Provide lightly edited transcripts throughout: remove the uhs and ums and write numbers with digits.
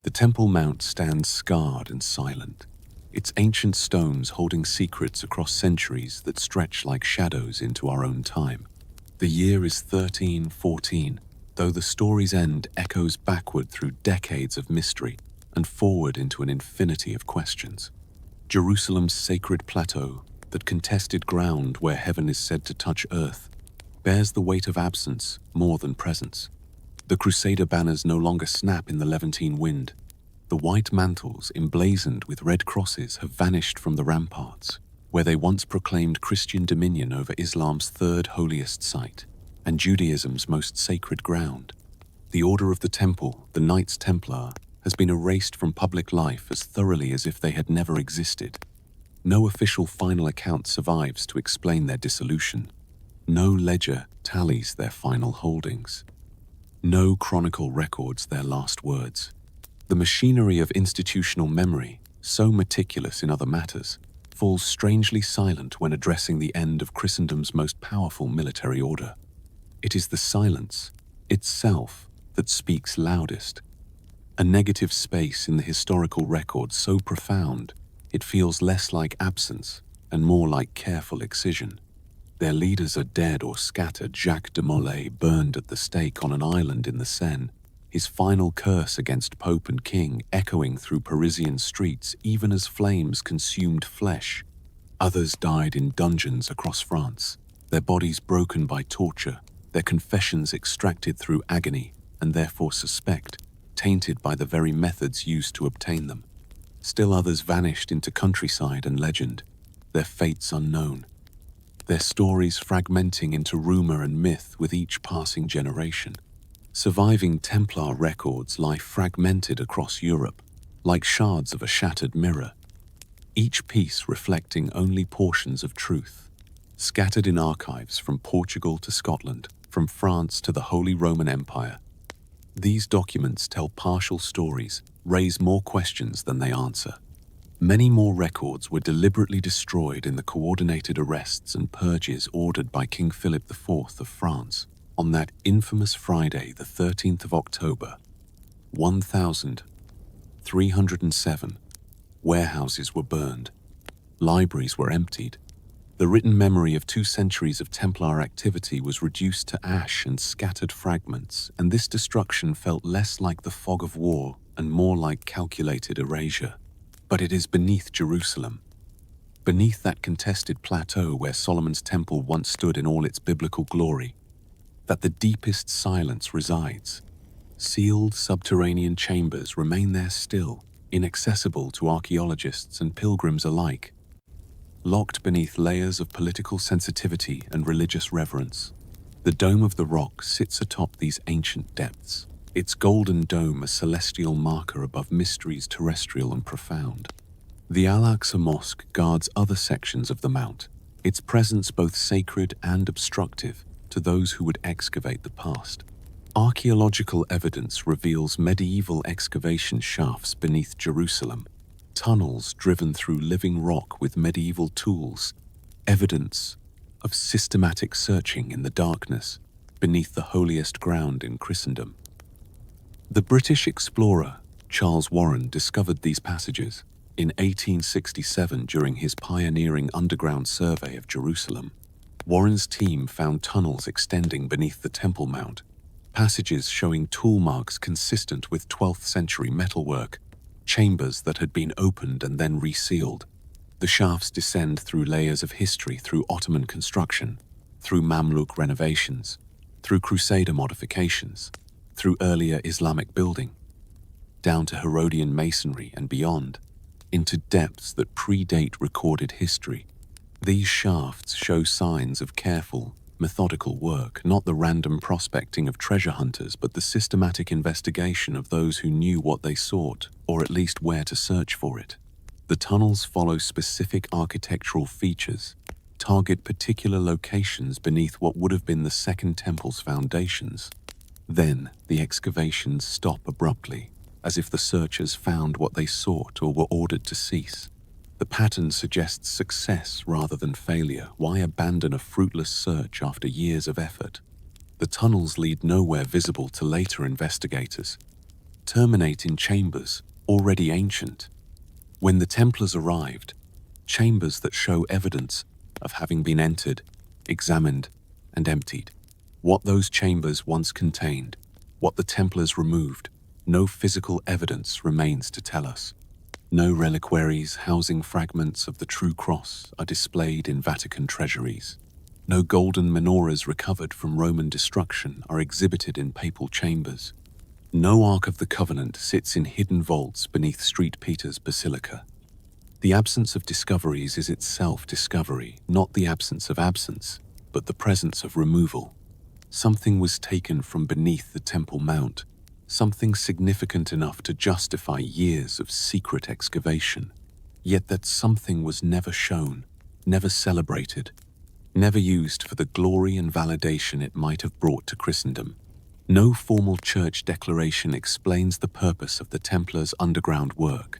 The Temple Mount stands scarred and silent, its ancient stones holding secrets across centuries that stretch like shadows into our own time. The year is 1314, though the story's end echoes backward through decades of mystery and forward into an infinity of questions. Jerusalem's sacred plateau, that contested ground where heaven is said to touch earth, bears the weight of absence more than presence. The Crusader banners no longer snap in the Levantine wind. The white mantles, emblazoned with red crosses, have vanished from the ramparts, where they once proclaimed Christian dominion over Islam's third holiest site and Judaism's most sacred ground. The Order of the Temple, the Knights Templar, has been erased from public life as thoroughly as if they had never existed. No official final account survives to explain their dissolution. No ledger tallies their final holdings. No chronicle records their last words. The machinery of institutional memory, so meticulous in other matters, falls strangely silent when addressing the end of Christendom's most powerful military order. It is the silence itself that speaks loudest. A negative space in the historical record so profound, it feels less like absence and more like careful excision. Their leaders are dead or scattered. Jacques de Molay burned at the stake on an island in the Seine, his final curse against Pope and King echoing through Parisian streets even as flames consumed flesh. Others died in dungeons across France, their bodies broken by torture, their confessions extracted through agony, and therefore tainted by the very methods used to obtain them. Still others vanished into countryside and legend, their fates unknown, their stories fragmenting into rumor and myth with each passing generation. Surviving Templar records lie fragmented across Europe, like shards of a shattered mirror, each piece reflecting only portions of truth. Scattered in archives from Portugal to Scotland, from France to the Holy Roman Empire, these documents tell partial stories, raise more questions than they answer. Many more records were deliberately destroyed in the coordinated arrests and purges ordered by King Philip IV of France on that infamous Friday, the 13th of October, 1307. Warehouses were burned, libraries were emptied. The written memory of 2 centuries of Templar activity was reduced to ash and scattered fragments, and this destruction felt less like the fog of war and more like calculated erasure. But it is beneath Jerusalem, beneath that contested plateau where Solomon's temple once stood in all its biblical glory, that the deepest silence resides. Sealed subterranean chambers remain there still, inaccessible to archaeologists and pilgrims alike, locked beneath layers of political sensitivity and religious reverence. The Dome of the Rock sits atop these ancient depths, its golden dome a celestial marker above mysteries terrestrial and profound. The Al-Aqsa Mosque guards other sections of the mount, its presence both sacred and obstructive to those who would excavate the past. Archaeological evidence reveals medieval excavation shafts beneath Jerusalem, tunnels driven through living rock with medieval tools, evidence of systematic searching in the darkness beneath the holiest ground in Christendom. The British explorer Charles Warren discovered these passages in 1867 during his pioneering underground survey of Jerusalem. Warren's team found tunnels extending beneath the Temple Mount, passages showing tool marks consistent with 12th century metalwork, chambers that had been opened and then resealed. The shafts descend through layers of history, through Ottoman construction, through Mamluk renovations, through Crusader modifications, through earlier Islamic building, down to Herodian masonry and beyond, into depths that predate recorded history. These shafts show signs of careful, methodical work, not the random prospecting of treasure hunters, but the systematic investigation of those who knew what they sought, or at least where to search for it. The tunnels follow specific architectural features, target particular locations beneath what would have been the Second Temple's foundations. Then, the excavations stop abruptly, as if the searchers found what they sought or were ordered to cease. The pattern suggests success rather than failure. Why abandon a fruitless search after years of effort? The tunnels lead nowhere visible to later investigators. terminate in chambers already ancient. When the Templars arrived, chambers that show evidence of having been entered, examined, and emptied. What those chambers once contained, what the Templars removed, no physical evidence remains to tell us. No reliquaries housing fragments of the true cross are displayed in Vatican treasuries. No golden menorahs recovered from Roman destruction are exhibited in papal chambers. No Ark of the Covenant sits in hidden vaults beneath St. Peter's Basilica. The absence of discoveries is itself discovery, not the absence of absence, but the presence of removal. Something was taken from beneath the Temple Mount, something significant enough to justify years of secret excavation. Yet that something was never shown, never celebrated, never used for the glory and validation it might have brought to Christendom. No formal church declaration explains the purpose of the Templars' underground work.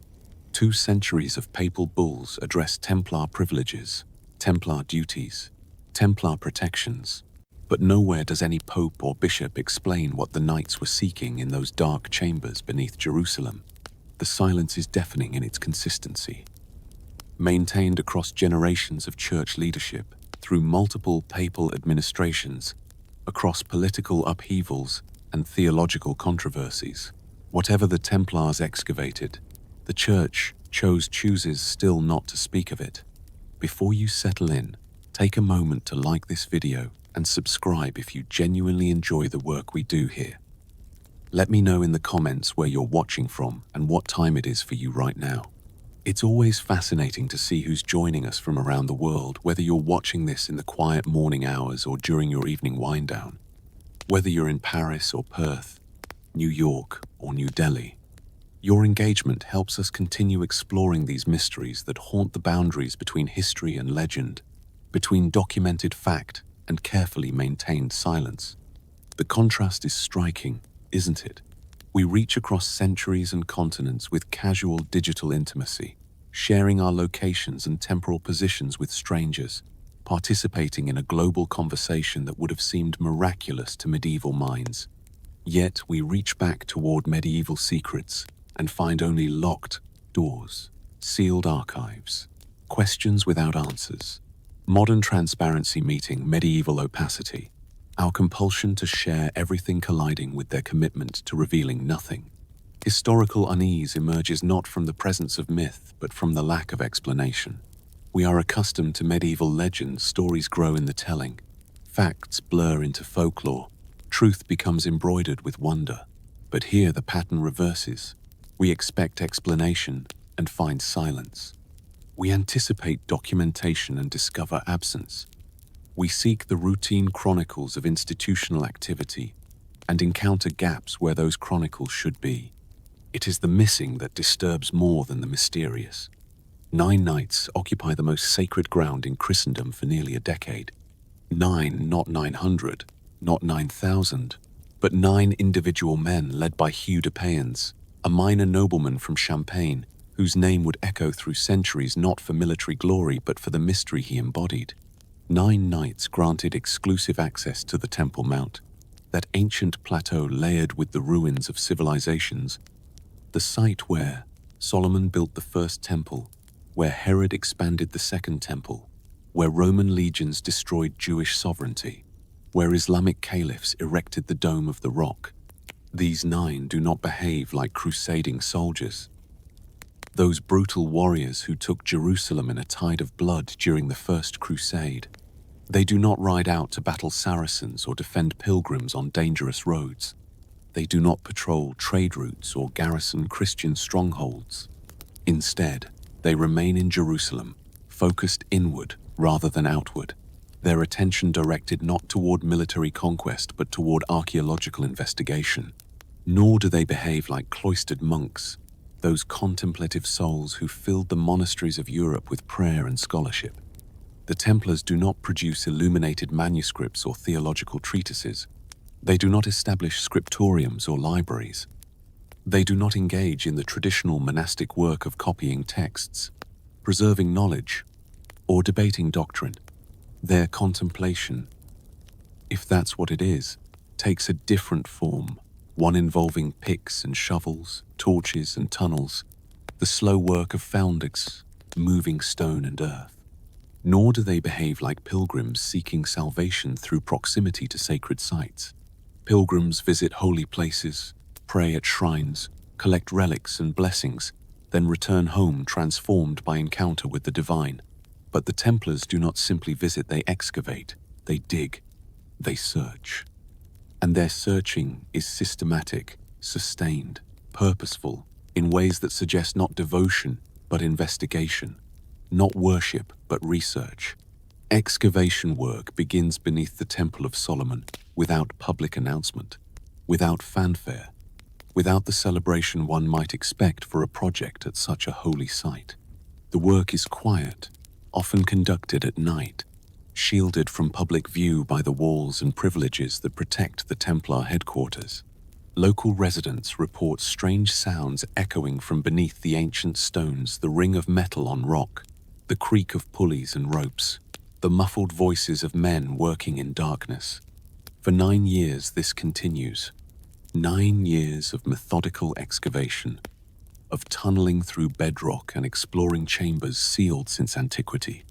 2 centuries of papal bulls address Templar privileges, Templar duties, Templar protections, but nowhere does any pope or bishop explain what the knights were seeking in those dark chambers beneath Jerusalem. The silence is deafening in its consistency. Maintained across generations of church leadership, through multiple papal administrations, across political upheavals and theological controversies. Whatever the Templars excavated, the Church chooses still not to speak of it. Before you settle in, take a moment to like this video and subscribe if you genuinely enjoy the work we do here. Let me know in the comments where you're watching from and what time it is for you right now. It's always fascinating to see who's joining us from around the world, whether you're watching this in the quiet morning hours or during your evening wind down. Whether you're in Paris or Perth, New York or New Delhi, your engagement helps us continue exploring these mysteries that haunt the boundaries between history and legend, between documented fact and carefully maintained silence. The contrast is striking, isn't it? We reach across centuries and continents with casual digital intimacy, sharing our locations and temporal positions with strangers, participating in a global conversation that would have seemed miraculous to medieval minds. Yet we reach back toward medieval secrets and find only locked doors, sealed archives, questions without answers. Modern transparency meeting medieval opacity, our compulsion to share everything colliding with their commitment to revealing nothing. Historical unease emerges not from the presence of myth, but from the lack of explanation. We are accustomed to medieval legends, stories grow in the telling. Facts blur into folklore, truth becomes embroidered with wonder. But here the pattern reverses. We expect explanation and find silence. We anticipate documentation and discover absence. We seek the routine chronicles of institutional activity and encounter gaps where those chronicles should be. It is the missing that disturbs more than the mysterious. 9 knights occupy the most sacred ground in Christendom for nearly a decade. 9, not 900, not 9,000, but 9 individual men led by Hugh de Payens, a minor nobleman from Champagne, whose name would echo through centuries not for military glory but for the mystery he embodied. 9 knights granted exclusive access to the Temple Mount, that ancient plateau layered with the ruins of civilizations, the site where Solomon built the first temple, where Herod expanded the second temple, where Roman legions destroyed Jewish sovereignty, where Islamic caliphs erected the Dome of the Rock. These 9 do not behave like crusading soldiers. Those brutal warriors who took Jerusalem in a tide of blood during the First Crusade. They do not ride out to battle Saracens or defend pilgrims on dangerous roads. They do not patrol trade routes or garrison Christian strongholds. Instead, they remain in Jerusalem, focused inward rather than outward, their attention directed not toward military conquest but toward archaeological investigation. Nor do they behave like cloistered monks, those contemplative souls who filled the monasteries of Europe with prayer and scholarship. The Templars do not produce illuminated manuscripts or theological treatises. They do not establish scriptoriums or libraries. They do not engage in the traditional monastic work of copying texts, preserving knowledge, or debating doctrine. Their contemplation, if that's what it is, takes a different form, one involving picks and shovels, torches and tunnels, the slow work of founders, moving stone and earth. Nor do they behave like pilgrims seeking salvation through proximity to sacred sites. Pilgrims visit holy places, pray at shrines, collect relics and blessings, then return home transformed by encounter with the divine. But the Templars do not simply visit, they excavate, they dig, they search. And their searching is systematic, sustained, purposeful, in ways that suggest not devotion, but investigation, not worship, but research. Excavation work begins beneath the Temple of Solomon, without public announcement, without fanfare, without the celebration one might expect for a project at such a holy site. The work is quiet, often conducted at night, shielded from public view by the walls and privileges that protect the Templar headquarters. Local residents report strange sounds echoing from beneath the ancient stones, the ring of metal on rock, the creak of pulleys and ropes, the muffled voices of men working in darkness. For 9 years this continues. 9 years of methodical excavation, of tunneling through bedrock and exploring chambers sealed since antiquity.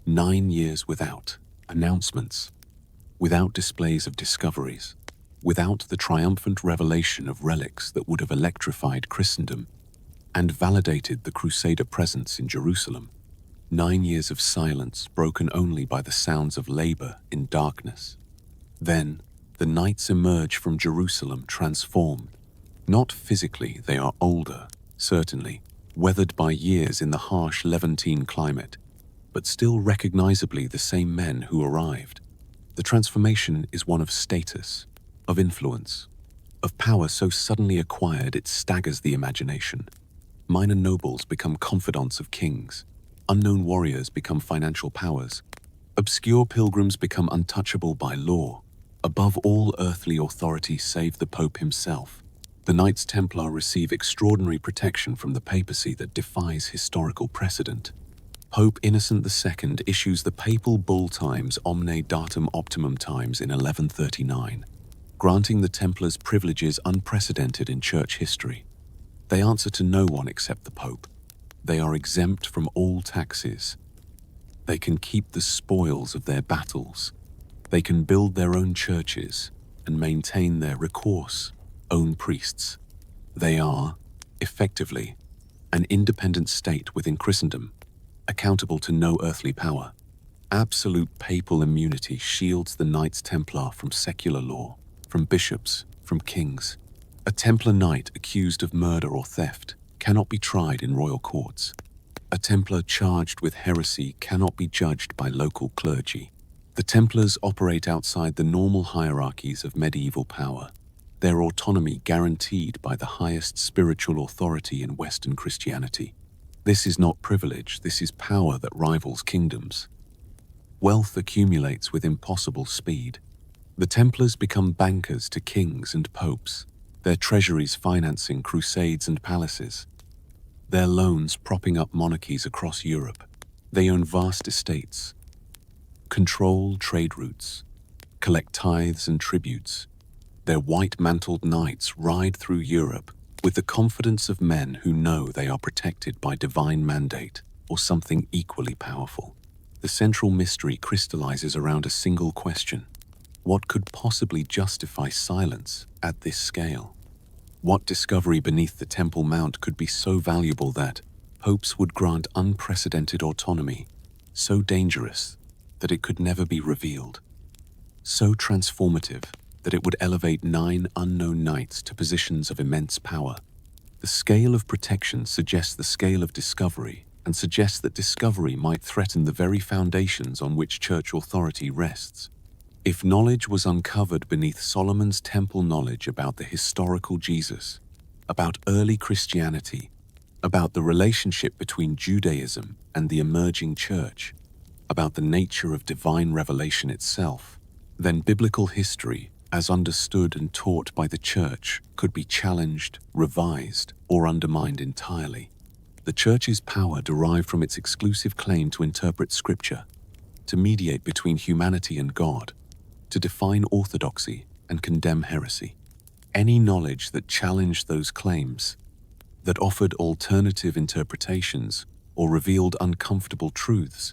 9 years without announcements, without displays of discoveries, without the triumphant revelation of relics that would have electrified Christendom and validated the Crusader presence in Jerusalem. 9 years of silence broken only by the sounds of labor in darkness. Then, the knights emerge from Jerusalem transformed. Not physically, they are older, certainly, weathered by years in the harsh Levantine climate, but still recognizably the same men who arrived. The transformation is one of status, of influence, of power so suddenly acquired it staggers the imagination. Minor nobles become confidants of kings. Unknown warriors become financial powers. Obscure pilgrims become untouchable by law. Above all earthly authority save the Pope himself, the Knights Templar receive extraordinary protection from the papacy that defies historical precedent. Pope Innocent II issues the papal bull Times Omne Datum Optimum Times in 1139, granting the Templars privileges unprecedented in church history. They answer to no one except the Pope. They are exempt from all taxes. They can keep the spoils of their battles. They can build their own churches and maintain their recourse, own priests. They are, effectively, an independent state within Christendom, accountable to no earthly power. Absolute papal immunity shields the Knights Templar from secular law, from bishops, from kings. A Templar knight accused of murder or theft cannot be tried in royal courts. A Templar charged with heresy cannot be judged by local clergy. The Templars operate outside the normal hierarchies of medieval power, their autonomy guaranteed by the highest spiritual authority in Western Christianity. This is not privilege, this is power that rivals kingdoms. Wealth accumulates with impossible speed. The Templars become bankers to kings and popes, their treasuries financing crusades and palaces, their loans propping up monarchies across Europe. They own vast estates, control trade routes, collect tithes and tributes. Their white-mantled knights ride through Europe with the confidence of men who know they are protected by divine mandate or something equally powerful. The central mystery crystallizes around a single question. What could possibly justify silence at this scale? What discovery beneath the Temple Mount could be so valuable that popes would grant unprecedented autonomy, so dangerous that it could never be revealed, so transformative that it would elevate 9 unknown knights to positions of immense power? The scale of protection suggests the scale of discovery and suggests that discovery might threaten the very foundations on which church authority rests. If knowledge was uncovered beneath Solomon's temple knowledge about the historical Jesus, about early Christianity, about the relationship between Judaism and the emerging church, about the nature of divine revelation itself, then biblical history, as understood and taught by the church, could be challenged, revised, or undermined entirely. The church's power derived from its exclusive claim to interpret Scripture, to mediate between humanity and God, to define orthodoxy and condemn heresy. Any knowledge that challenged those claims, that offered alternative interpretations or revealed uncomfortable truths,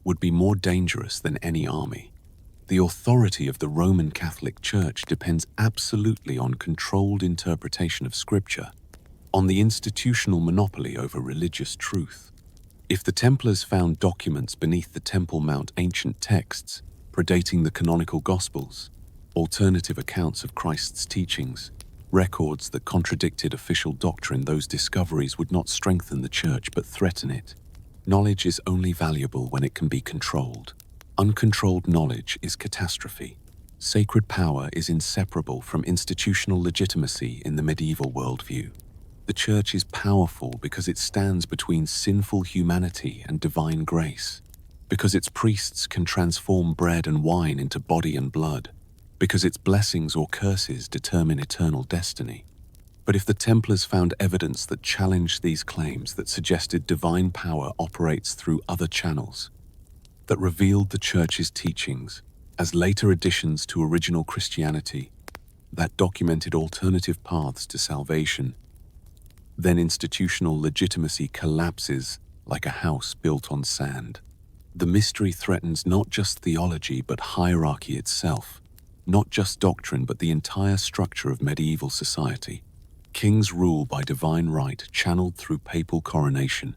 would be more dangerous than any army. The authority of the Roman Catholic Church depends absolutely on controlled interpretation of Scripture, on the institutional monopoly over religious truth. If the Templars found documents beneath the Temple Mount, ancient texts predating the canonical Gospels, alternative accounts of Christ's teachings, records that contradicted official doctrine, those discoveries would not strengthen the Church but threaten it. Knowledge is only valuable when it can be controlled. Uncontrolled knowledge is catastrophe. Sacred power is inseparable from institutional legitimacy in the medieval worldview. The Church is powerful because it stands between sinful humanity and divine grace, because its priests can transform bread and wine into body and blood, because its blessings or curses determine eternal destiny. But if the Templars found evidence that challenged these claims, that suggested divine power operates through other channels, that revealed the Church's teachings as later additions to original Christianity, that documented alternative paths to salvation, then institutional legitimacy collapses like a house built on sand. The mystery threatens not just theology but hierarchy itself, not just doctrine but the entire structure of medieval society. Kings rule by divine right channeled through papal coronation.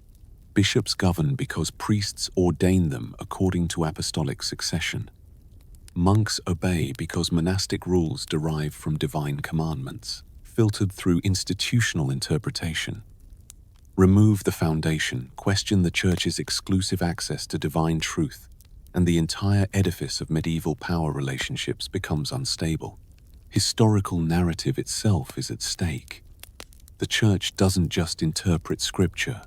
Bishops govern because priests ordain them according to apostolic succession. Monks obey because monastic rules derive from divine commandments, filtered through institutional interpretation. Remove the foundation, question the Church's exclusive access to divine truth, and the entire edifice of medieval power relationships becomes unstable. Historical narrative itself is at stake. The Church doesn't just interpret Scripture,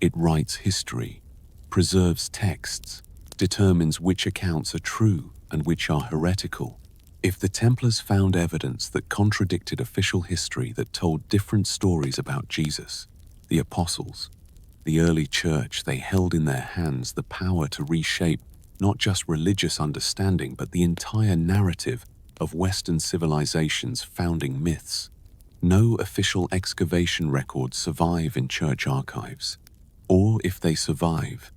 it writes history, preserves texts, determines which accounts are true and which are heretical. If the Templars found evidence that contradicted official history, that told different stories about Jesus, the apostles, the early Church, they held in their hands the power to reshape not just religious understanding but the entire narrative of Western civilization's founding myths. No official excavation records survive in Church archives, or if they survive,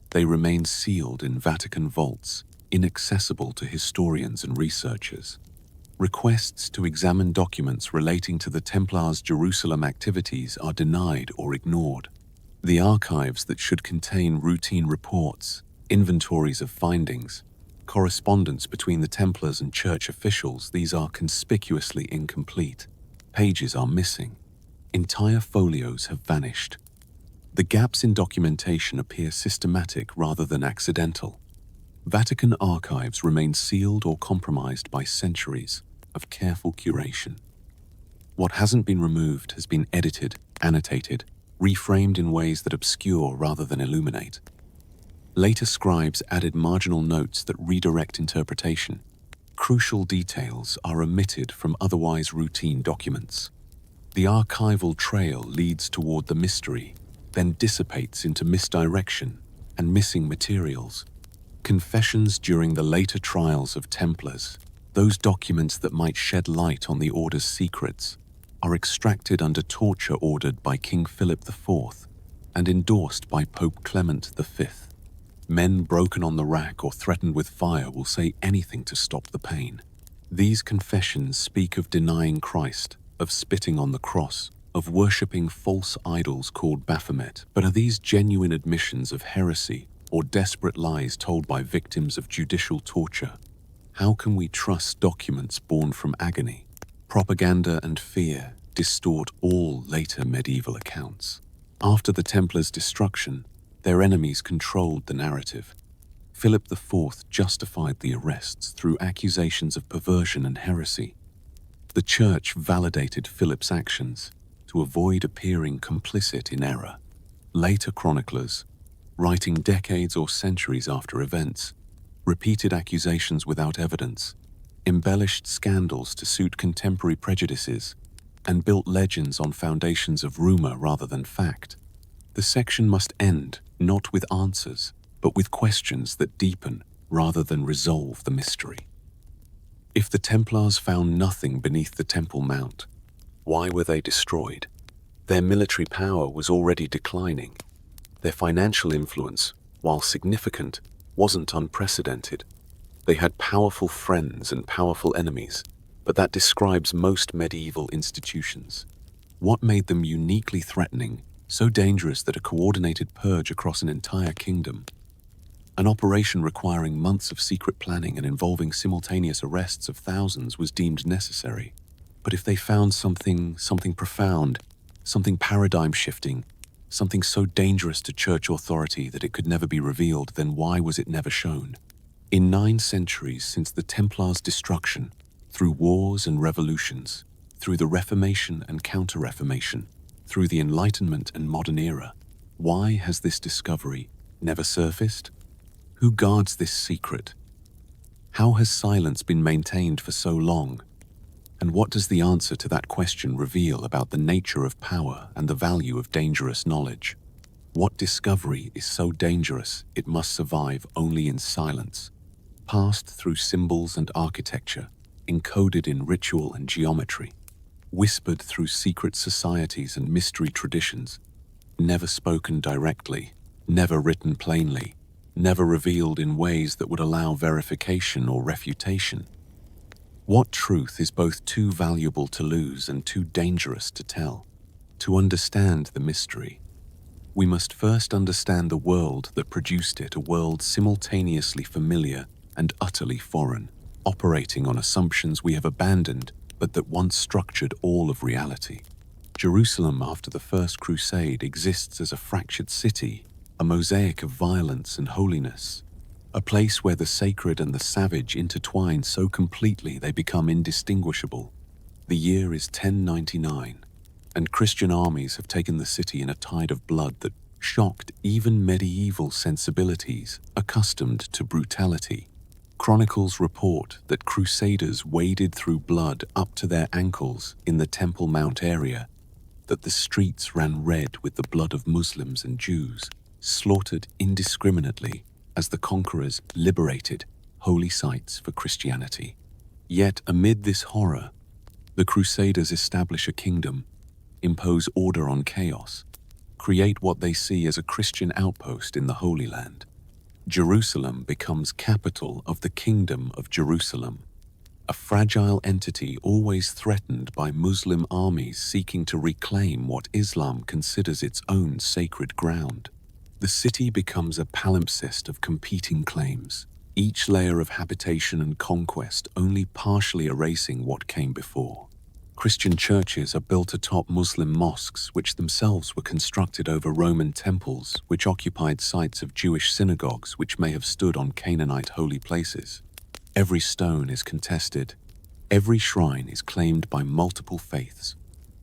they remain sealed in Vatican vaults, inaccessible to historians and researchers. Requests to examine documents relating to the Templars' Jerusalem activities are denied or ignored. The archives that should contain routine reports, inventories of findings, correspondence between the Templars and Church officials, these are conspicuously incomplete. Pages are missing. Entire folios have vanished. The gaps in documentation appear systematic rather than accidental. Vatican archives remain sealed or compromised by centuries of careful curation. What hasn't been removed has been edited, annotated, reframed in ways that obscure rather than illuminate. Later scribes added marginal notes that redirect interpretation. Crucial details are omitted from otherwise routine documents. The archival trail leads toward the mystery, then dissipates into misdirection and missing materials. Confessions during the later trials of Templars, those documents that might shed light on the order's secrets, are extracted under torture ordered by King Philip IV and endorsed by Pope Clement V. Men broken on the rack or threatened with fire will say anything to stop the pain. These confessions speak of denying Christ, of spitting on the cross, of worshipping false idols called Baphomet. But are these genuine admissions of heresy or desperate lies told by victims of judicial torture? How can we trust documents born from agony? Propaganda and fear distort all later medieval accounts. After the Templars' destruction, their enemies controlled the narrative. Philip IV justified the arrests through accusations of perversion and heresy. The Church validated Philip's actions to avoid appearing complicit in error. Later chroniclers, writing decades or centuries after events, repeated accusations without evidence, embellished scandals to suit contemporary prejudices, and built legends on foundations of rumor rather than fact. The section must end not with answers, but with questions that deepen rather than resolve the mystery. If the Templars found nothing beneath the Temple Mount, why were they destroyed? Their military power was already declining. Their financial influence, while significant, wasn't unprecedented. They had powerful friends and powerful enemies, but that describes most medieval institutions. What made them uniquely threatening, so dangerous that a coordinated purge across an entire kingdom, an operation requiring months of secret planning and involving simultaneous arrests of thousands, was deemed necessary? But if they found something profound, something paradigm-shifting, something so dangerous to church authority that it could never be revealed, then why was it never shown? In 9 centuries since the Templars' destruction, through wars and revolutions, through the Reformation and Counter-Reformation, through the Enlightenment and modern era, why has this discovery never surfaced? Who guards this secret? How has silence been maintained for so long? And what does the answer to that question reveal about the nature of power and the value of dangerous knowledge? What discovery is so dangerous it must survive only in silence, passed through symbols and architecture, encoded in ritual and geometry, whispered through secret societies and mystery traditions, never spoken directly, never written plainly, never revealed in ways that would allow verification or refutation? What truth is both too valuable to lose and too dangerous to tell? To understand the mystery, we must first understand the world that produced it, a world simultaneously familiar and utterly foreign, operating on assumptions we have abandoned but that once structured all of reality. Jerusalem, after the First Crusade, exists as a fractured city, a mosaic of violence and holiness, a place where the sacred and the savage intertwine so completely they become indistinguishable. The year is 1099, and Christian armies have taken the city in a tide of blood that shocked even medieval sensibilities accustomed to brutality. Chronicles report that crusaders waded through blood up to their ankles in the Temple Mount area, that the streets ran red with the blood of Muslims and Jews, slaughtered indiscriminately as the conquerors liberated holy sites for Christianity. Yet amid this horror, the Crusaders establish a kingdom, impose order on chaos, create what they see as a Christian outpost in the Holy Land. Jerusalem becomes capital of the Kingdom of Jerusalem, a fragile entity always threatened by Muslim armies seeking to reclaim what Islam considers its own sacred ground. The city becomes a palimpsest of competing claims, each layer of habitation and conquest only partially erasing what came before. Christian churches are built atop Muslim mosques, which themselves were constructed over Roman temples, which occupied sites of Jewish synagogues which may have stood on Canaanite holy places. Every stone is contested. Every shrine is claimed by multiple faiths.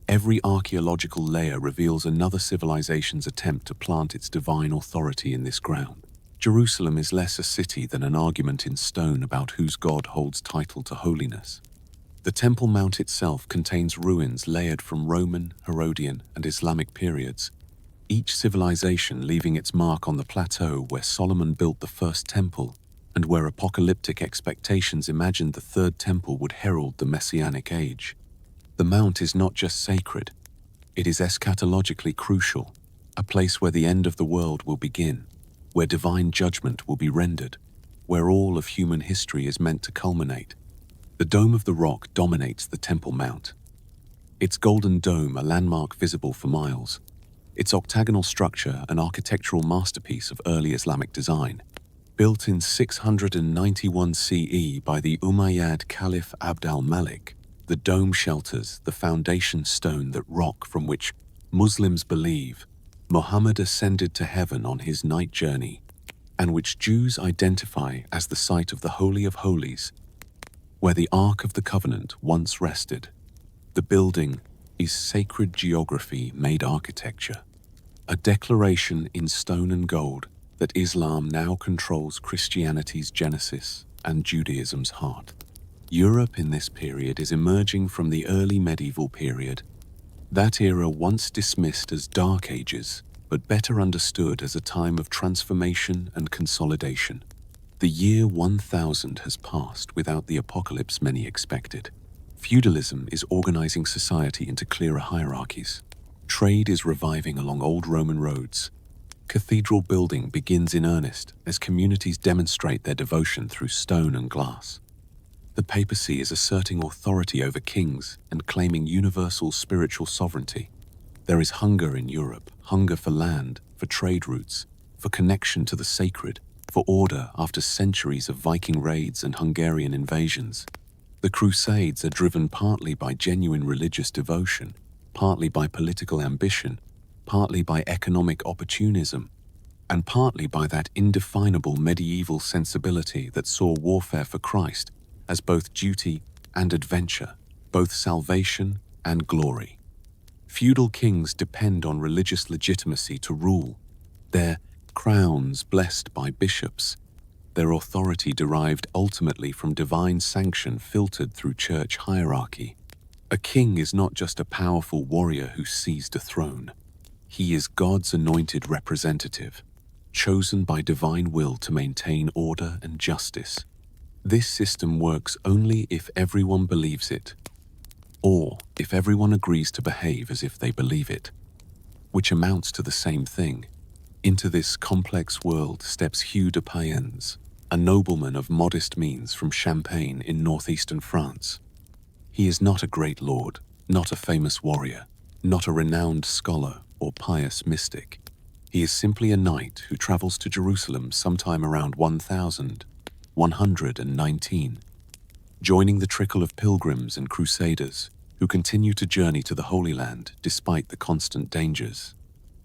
Every archaeological layer reveals another civilization's attempt to plant its divine authority in this ground. Jerusalem is less a city than an argument in stone about whose God holds title to holiness. The Temple Mount itself contains ruins layered from Roman, Herodian, and Islamic periods, each civilization leaving its mark on the plateau where Solomon built the first temple and where apocalyptic expectations imagined the third temple would herald the Messianic age. The Mount is not just sacred, it is eschatologically crucial, a place where the end of the world will begin, where divine judgment will be rendered, where all of human history is meant to culminate. The Dome of the Rock dominates the Temple Mount. Its golden dome, a landmark visible for miles. Its octagonal structure, an architectural masterpiece of early Islamic design. Built in 691 CE by the Umayyad Caliph Abd al-Malik, the dome shelters the foundation stone, that rock from which Muslims believe Muhammad ascended to heaven on his night journey, and which Jews identify as the site of the Holy of Holies, where the Ark of the Covenant once rested. The building is sacred geography made architecture, a declaration in stone and gold that Islam now controls Christianity's genesis and Judaism's heart. Europe in this period is emerging from the early medieval period, that era once dismissed as Dark Ages, but better understood as a time of transformation and consolidation. The year 1000 has passed without the apocalypse many expected. Feudalism is organizing society into clearer hierarchies. Trade is reviving along old Roman roads. Cathedral building begins in earnest as communities demonstrate their devotion through stone and glass. The papacy is asserting authority over kings and claiming universal spiritual sovereignty. There is hunger in Europe, hunger for land, for trade routes, for connection to the sacred, for order after centuries of Viking raids and Hungarian invasions. The Crusades are driven partly by genuine religious devotion, partly by political ambition, partly by economic opportunism, and partly by that indefinable medieval sensibility that saw warfare for Christ as both duty and adventure, both salvation and glory. Feudal kings depend on religious legitimacy to rule, their crowns blessed by bishops, their authority derived ultimately from divine sanction filtered through church hierarchy. A king is not just a powerful warrior who seized a throne. He is God's anointed representative, chosen by divine will to maintain order and justice. This system works only if everyone believes it, or if everyone agrees to behave as if they believe it, which amounts to the same thing. Into this complex world steps Hugh de Payens, a nobleman of modest means from Champagne in northeastern France. He is not a great lord, not a famous warrior, not a renowned scholar or pious mystic. He is simply a knight who travels to Jerusalem sometime around 1119, joining the trickle of pilgrims and crusaders who continue to journey to the Holy Land despite the constant dangers.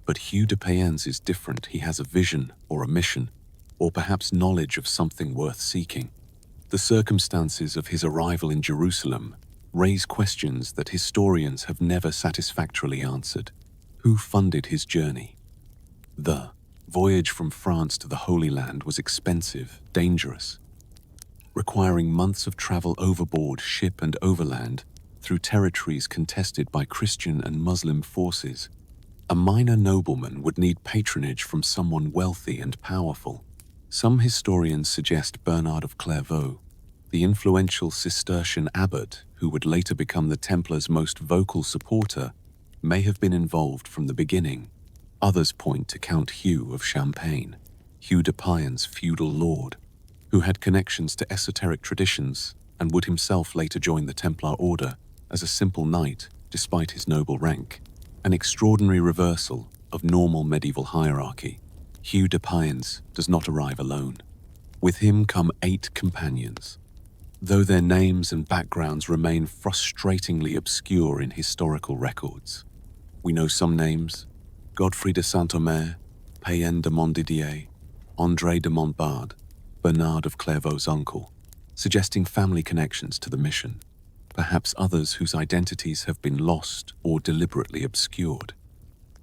But Hugh de Payens is different. He has a vision or a mission, or perhaps knowledge of something worth seeking. The circumstances of his arrival in Jerusalem raise questions that historians have never satisfactorily answered. Who funded his journey? The voyage from France to the Holy Land was expensive, dangerous, requiring months of travel overboard, ship and overland, through territories contested by Christian and Muslim forces. A minor nobleman would need patronage from someone wealthy and powerful. Some historians suggest Bernard of Clairvaux, the influential Cistercian abbot who would later become the Templars' most vocal supporter, may have been involved from the beginning. Others point to Count Hugh of Champagne, Hugh de Payens' feudal lord, who had connections to esoteric traditions and would himself later join the Templar order as a simple knight despite his noble rank. An extraordinary reversal of normal medieval hierarchy. Hugh de Payens does not arrive alone. With him come 8 companions. Though their names and backgrounds remain frustratingly obscure in historical records. We know some names: Godfrey de Saint-Omer, Payen de Montdidier, André de Montbard, Bernard of Clairvaux's uncle, suggesting family connections to the mission. Perhaps others whose identities have been lost or deliberately obscured.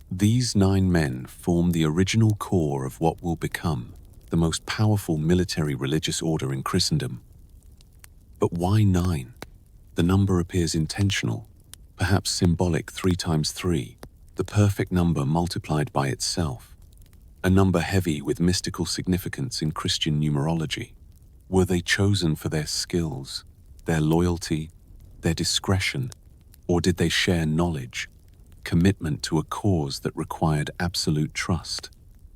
These 9 men form the original core of what will become the most powerful military religious order in Christendom. But why 9? The number appears intentional, perhaps symbolic. 3 times 3, the perfect number multiplied by itself. A number heavy with mystical significance in Christian numerology. Were they chosen for their skills, their loyalty, their discretion, or did they share knowledge, commitment to a cause that required absolute trust?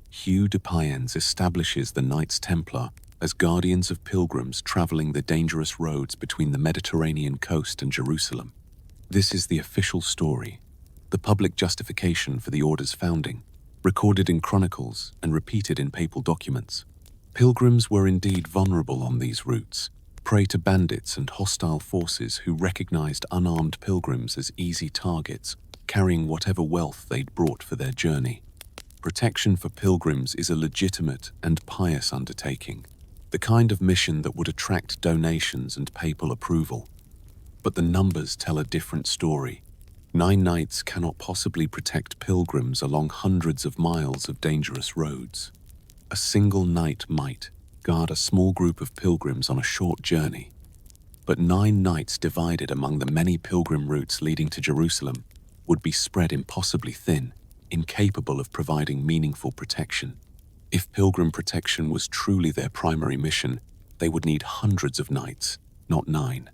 Hugh de Payens establishes the Knights Templar as guardians of pilgrims traveling the dangerous roads between the Mediterranean coast and Jerusalem. This is the official story, the public justification for the order's founding, recorded in chronicles and repeated in papal documents. Pilgrims were indeed vulnerable on these routes, prey to bandits and hostile forces who recognized unarmed pilgrims as easy targets, carrying whatever wealth they'd brought for their journey. Protection for pilgrims is a legitimate and pious undertaking, the kind of mission that would attract donations and papal approval. But the numbers tell a different story. 9 knights cannot possibly protect pilgrims along hundreds of miles of dangerous roads. A single knight might guard a small group of pilgrims on a short journey, but 9 knights divided among the many pilgrim routes leading to Jerusalem would be spread impossibly thin, incapable of providing meaningful protection. If pilgrim protection was truly their primary mission, they would need hundreds of knights, not 9.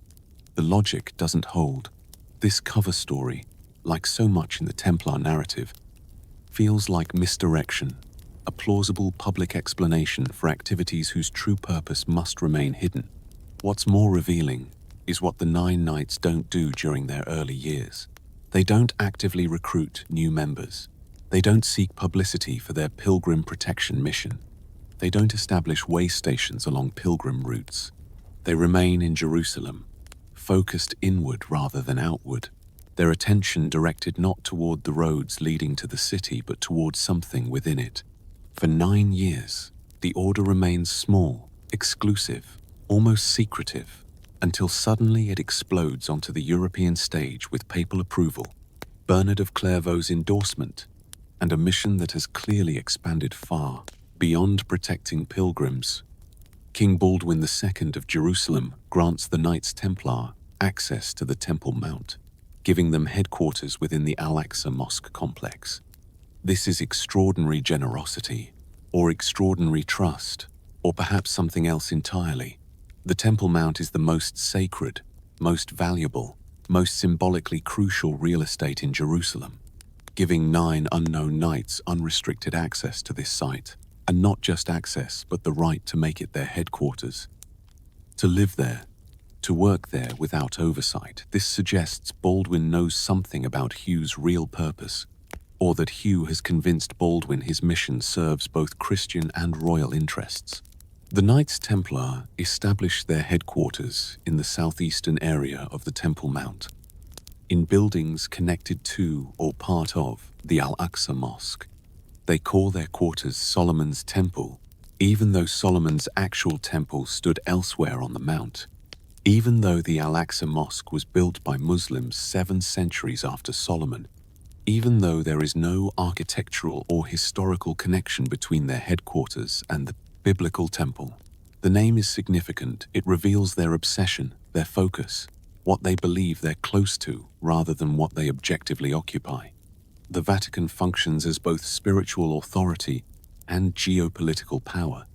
The logic doesn't hold. This cover story, like so much in the Templar narrative, feels like misdirection, a plausible public explanation for activities whose true purpose must remain hidden. What's more revealing is what the 9 knights don't do during their early years. They don't actively recruit new members. They don't seek publicity for their pilgrim protection mission. They don't establish way stations along pilgrim routes. They remain in Jerusalem, focused inward rather than outward, their attention directed not toward the roads leading to the city but toward something within it. For 9 years, the order remains small, exclusive, almost secretive, until suddenly it explodes onto the European stage with papal approval, Bernard of Clairvaux's endorsement, and a mission that has clearly expanded far beyond protecting pilgrims. King Baldwin II of Jerusalem grants the Knights Templar access to the Temple Mount, giving them headquarters within the Al-Aqsa Mosque complex. This is extraordinary generosity, or extraordinary trust, or perhaps something else entirely. The Temple Mount is the most sacred, most valuable, most symbolically crucial real estate in Jerusalem, giving 9 unknown knights unrestricted access to this site, and not just access, but the right to make it their headquarters. To live there, to work there without oversight. This suggests Baldwin knows something about Hugh's real purpose, or that Hugh has convinced Baldwin his mission serves both Christian and royal interests. The Knights Templar established their headquarters in the southeastern area of the Temple Mount, in buildings connected to or part of the Al-Aqsa Mosque. They call their quarters Solomon's Temple, even though Solomon's actual temple stood elsewhere on the mount. Even though the Al-Aqsa Mosque was built by Muslims 7 centuries after Solomon, even though there is no architectural or historical connection between their headquarters and the biblical temple, the name is significant. It reveals their obsession, their focus, what they believe they're close to rather than what they objectively occupy. The Vatican functions as both spiritual authority and geopolitical power,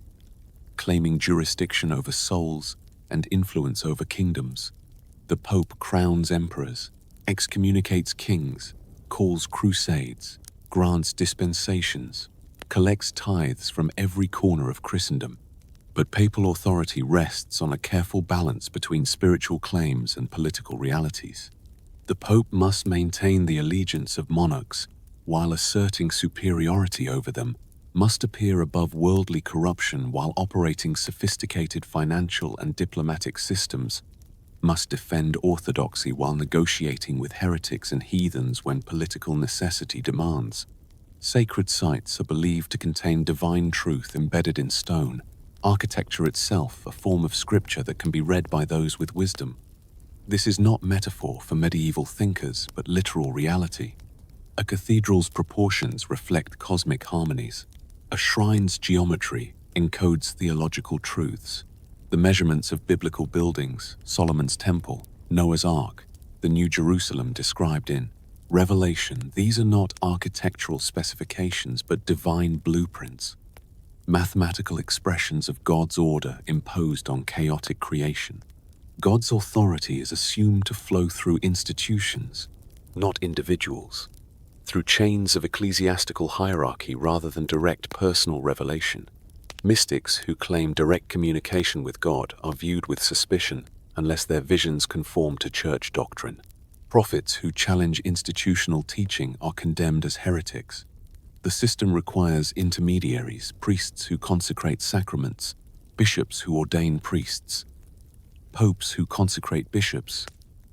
claiming jurisdiction over souls and influence over kingdoms. The Pope crowns emperors, excommunicates kings, calls crusades, grants dispensations, collects tithes from every corner of Christendom. But papal authority rests on a careful balance between spiritual claims and political realities. The Pope must maintain the allegiance of monarchs while asserting superiority over them, must appear above worldly corruption while operating sophisticated financial and diplomatic systems, must defend orthodoxy while negotiating with heretics and heathens when political necessity demands. Sacred sites are believed to contain divine truth embedded in stone, architecture itself a form of scripture that can be read by those with wisdom. This is not metaphor for medieval thinkers, but literal reality. A cathedral's proportions reflect cosmic harmonies. A shrine's geometry encodes theological truths. The measurements of biblical buildings, Solomon's Temple, Noah's Ark, the New Jerusalem described in Revelation, these are not architectural specifications but divine blueprints, mathematical expressions of God's order imposed on chaotic creation. God's authority is assumed to flow through institutions, not individuals, through chains of ecclesiastical hierarchy rather than direct personal revelation. Mystics who claim direct communication with God are viewed with suspicion unless their visions conform to church doctrine. Prophets who challenge institutional teaching are condemned as heretics. The system requires intermediaries, priests who consecrate sacraments, bishops who ordain priests, popes who consecrate bishops,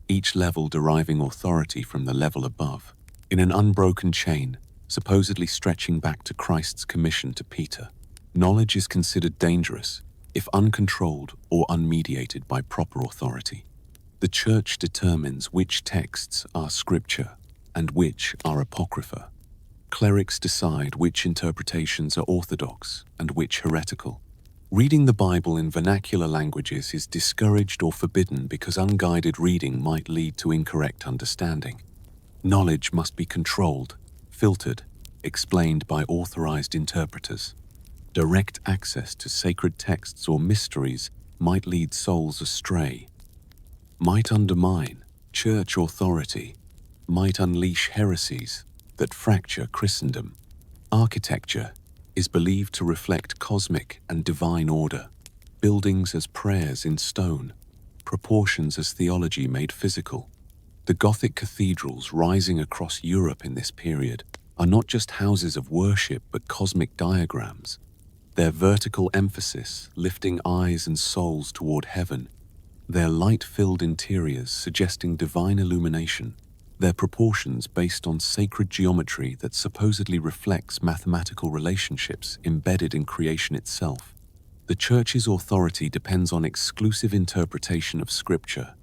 each level deriving authority from the level above, in an unbroken chain, supposedly stretching back to Christ's commission to Peter. Knowledge is considered dangerous if uncontrolled or unmediated by proper authority. The Church determines which texts are scripture and which are apocrypha. Clerics decide which interpretations are orthodox and which heretical. Reading the Bible in vernacular languages is discouraged or forbidden because unguided reading might lead to incorrect understanding. Knowledge must be controlled, filtered, explained by authorized interpreters. Direct access to sacred texts or mysteries might lead souls astray, might undermine church authority, might unleash heresies that fracture Christendom. Architecture is believed to reflect cosmic and divine order, buildings as prayers in stone, proportions as theology made physical. The Gothic cathedrals rising across Europe in this period are not just houses of worship but cosmic diagrams. Their vertical emphasis lifting eyes and souls toward heaven, their light-filled interiors suggesting divine illumination, their proportions based on sacred geometry that supposedly reflects mathematical relationships embedded in creation itself. The Church's authority depends on exclusive interpretation of Scripture,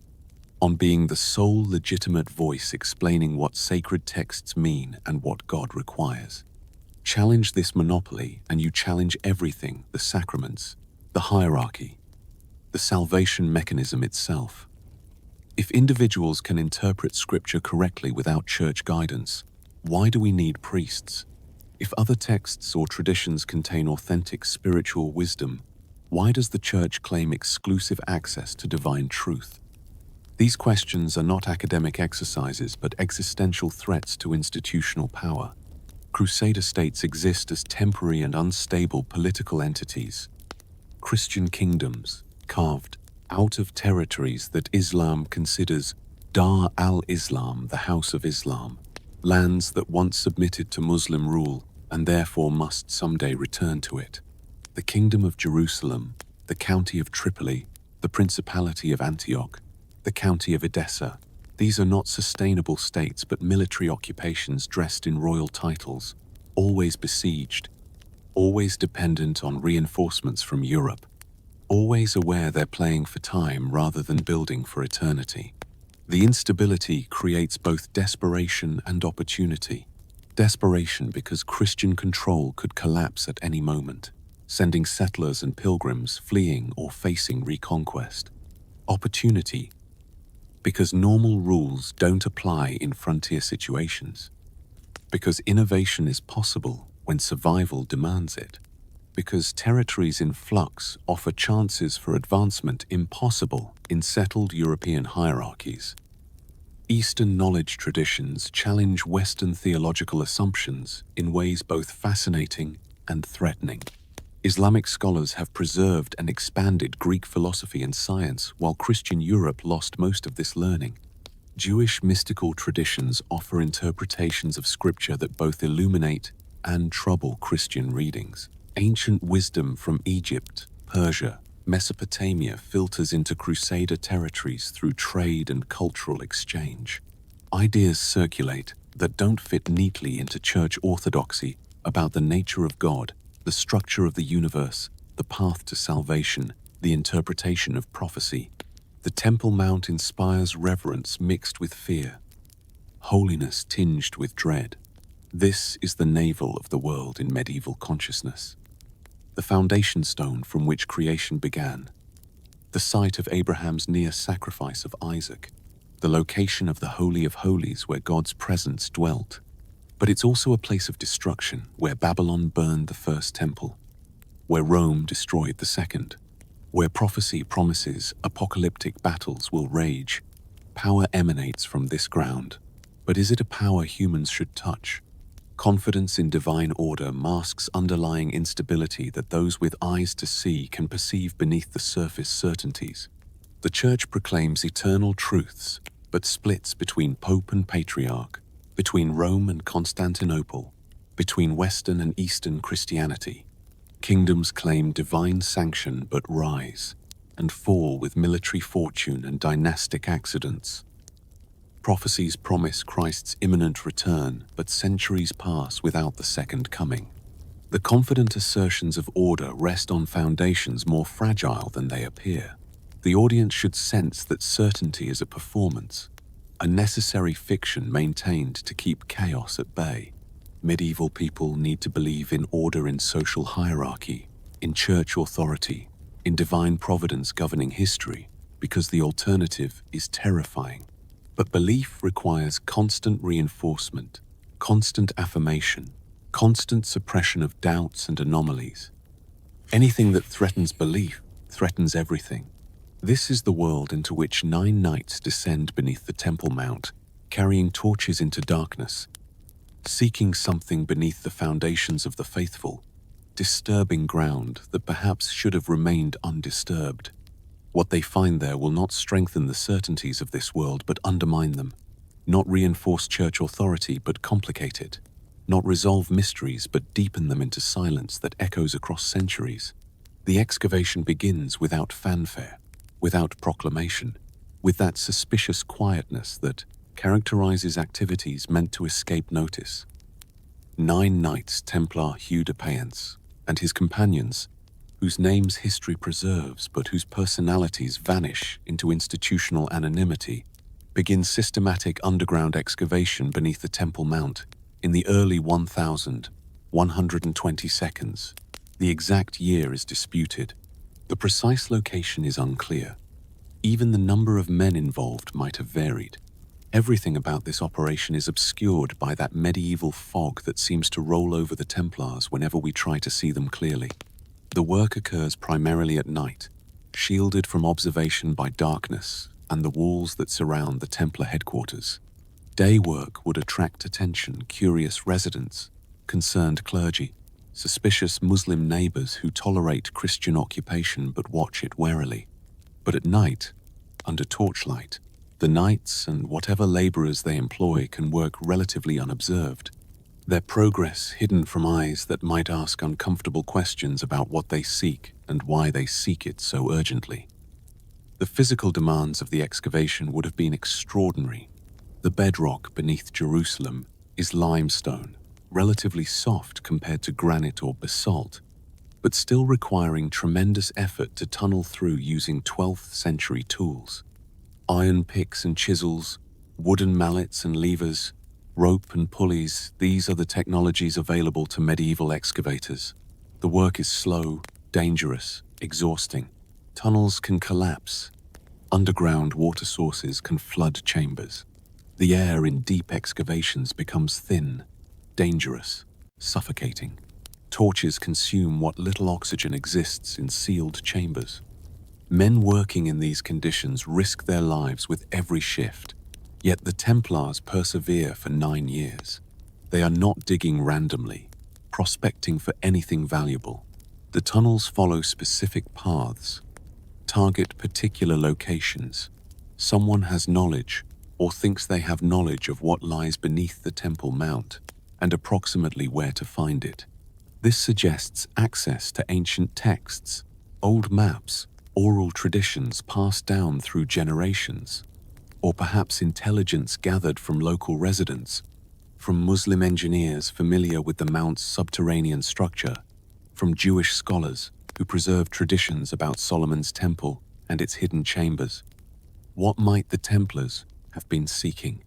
on being the sole legitimate voice explaining what sacred texts mean and what God requires. Challenge this monopoly and you challenge everything: the sacraments, the hierarchy, the salvation mechanism itself. If individuals can interpret Scripture correctly without church guidance, why do we need priests? If other texts or traditions contain authentic spiritual wisdom, why does the Church claim exclusive access to divine truth? These questions are not academic exercises but existential threats to institutional power. Crusader states exist as temporary and unstable political entities, Christian kingdoms carved out of territories that Islam considers Dar al-Islam, the House of Islam, lands that once submitted to Muslim rule and therefore must someday return to it. The Kingdom of Jerusalem, the County of Tripoli, the Principality of Antioch, the County of Edessa. These are not sustainable states but military occupations dressed in royal titles, always besieged, always dependent on reinforcements from Europe, always aware they're playing for time rather than building for eternity. The instability creates both desperation and opportunity. Desperation because Christian control could collapse at any moment, sending settlers and pilgrims fleeing or facing reconquest. Opportunity because normal rules don't apply in frontier situations. Because innovation is possible when survival demands it. Because territories in flux offer chances for advancement impossible in settled European hierarchies. Eastern knowledge traditions challenge Western theological assumptions in ways both fascinating and threatening. Islamic scholars have preserved and expanded Greek philosophy and science while Christian Europe lost most of this learning. Jewish mystical traditions offer interpretations of Scripture that both illuminate and trouble Christian readings. Ancient wisdom from Egypt, Persia, Mesopotamia filters into Crusader territories through trade and cultural exchange. Ideas circulate that don't fit neatly into church orthodoxy about the nature of God, the structure of the universe, the path to salvation, the interpretation of prophecy. The Temple Mount inspires reverence mixed with fear, holiness tinged with dread. This is the navel of the world in medieval consciousness. The foundation stone from which creation began. The site of Abraham's near sacrifice of Isaac. The location of the Holy of Holies where God's presence dwelt. But it's also a place of destruction where Babylon burned the first temple, where Rome destroyed the second, where prophecy promises apocalyptic battles will rage. Power emanates from this ground, but is it a power humans should touch? Confidence in divine order masks underlying instability that those with eyes to see can perceive beneath the surface certainties. The Church proclaims eternal truths, but splits between Pope and Patriarch, between Rome and Constantinople, between Western and Eastern Christianity. Kingdoms claim divine sanction but rise and fall with military fortune and dynastic accidents. Prophecies promise Christ's imminent return, but centuries pass without the second coming. The confident assertions of order rest on foundations more fragile than they appear. The audience should sense that certainty is a performance, a necessary fiction maintained to keep chaos at bay. Medieval people need to believe in order in social hierarchy, in church authority, in divine providence governing history, because the alternative is terrifying. But belief requires constant reinforcement, constant affirmation, constant suppression of doubts and anomalies. Anything that threatens belief threatens everything. This is the world into which 9 knights descend beneath the Temple Mount, carrying torches into darkness, seeking something beneath the foundations of the faithful, disturbing ground that perhaps should have remained undisturbed. What they find there will not strengthen the certainties of this world but undermine them, not reinforce church authority but complicate it, not resolve mysteries but deepen them into silence that echoes across centuries. The excavation begins without fanfare, without proclamation, with that suspicious quietness that characterizes activities meant to escape notice. 9 knights Templar Hugh de Payens and his companions, whose names history preserves but whose personalities vanish into institutional anonymity, begin systematic underground excavation beneath the Temple Mount in the early 1122. The exact year is disputed. The precise location is unclear. Even the number of men involved might have varied. Everything about this operation is obscured by that medieval fog that seems to roll over the Templars whenever we try to see them clearly. The work occurs primarily at night, shielded from observation by darkness and the walls that surround the Templar headquarters. Day work would attract attention, curious residents, concerned clergy, suspicious Muslim neighbors who tolerate Christian occupation but watch it warily. But at night, under torchlight, the knights and whatever laborers they employ can work relatively unobserved, their progress hidden from eyes that might ask uncomfortable questions about what they seek and why they seek it so urgently. The physical demands of the excavation would have been extraordinary. The bedrock beneath Jerusalem is limestone, relatively soft compared to granite or basalt, but still requiring tremendous effort to tunnel through using 12th century tools. Iron picks and chisels, wooden mallets and levers, rope and pulleys, these are the technologies available to medieval excavators. The work is slow, dangerous, exhausting. Tunnels can collapse. Underground water sources can flood chambers. The air in deep excavations becomes thin, dangerous, suffocating. Torches consume what little oxygen exists in sealed chambers. Men working in these conditions risk their lives with every shift. Yet the Templars persevere for 9 years. They are not digging randomly, prospecting for anything valuable. The tunnels follow specific paths, target particular locations. Someone has knowledge or thinks they have knowledge of what lies beneath the Temple Mount and approximately where to find it. This suggests access to ancient texts, old maps, oral traditions passed down through generations, or perhaps intelligence gathered from local residents, from Muslim engineers familiar with the Mount's subterranean structure, from Jewish scholars who preserve traditions about Solomon's temple and its hidden chambers. What might the Templars have been seeking?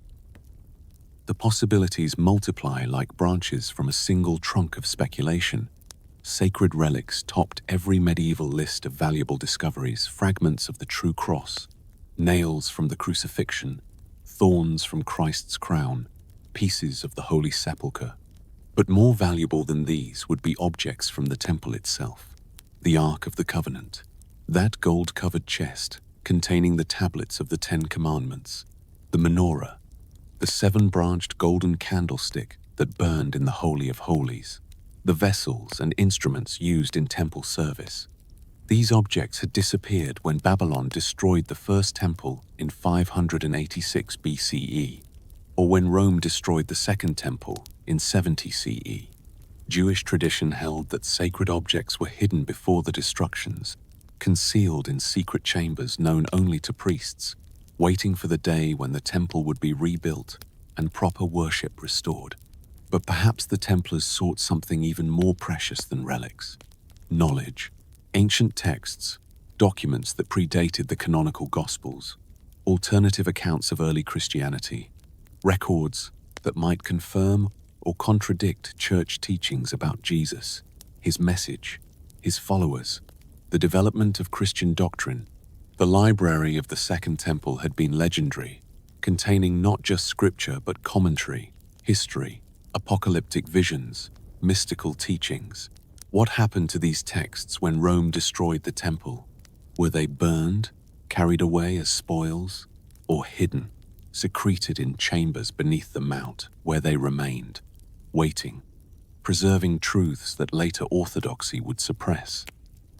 The possibilities multiply like branches from a single trunk of speculation. Sacred relics topped every medieval list of valuable discoveries, fragments of the true cross, nails from the crucifixion, thorns from Christ's crown, pieces of the Holy Sepulchre. But more valuable than these would be objects from the temple itself. The Ark of the Covenant, that gold-covered chest containing the tablets of the 10 Commandments, the menorah, the 7-branched golden candlestick that burned in the Holy of Holies, the vessels and instruments used in temple service. These objects had disappeared when Babylon destroyed the first temple in 586 BCE, or when Rome destroyed the second temple in 70 CE. Jewish tradition held that sacred objects were hidden before the destructions, concealed in secret chambers known only to priests, waiting for the day when the temple would be rebuilt and proper worship restored. But perhaps the Templars sought something even more precious than relics: knowledge. Ancient texts, documents that predated the canonical Gospels, alternative accounts of early Christianity, records that might confirm or contradict church teachings about Jesus, his message, his followers, the development of Christian doctrine. The library of the Second Temple had been legendary, containing not just scripture but commentary, history, apocalyptic visions, mystical teachings. What happened to these texts when Rome destroyed the temple? Were they burned, carried away as spoils, or hidden, secreted in chambers beneath the mount where they remained, waiting, preserving truths that later orthodoxy would suppress?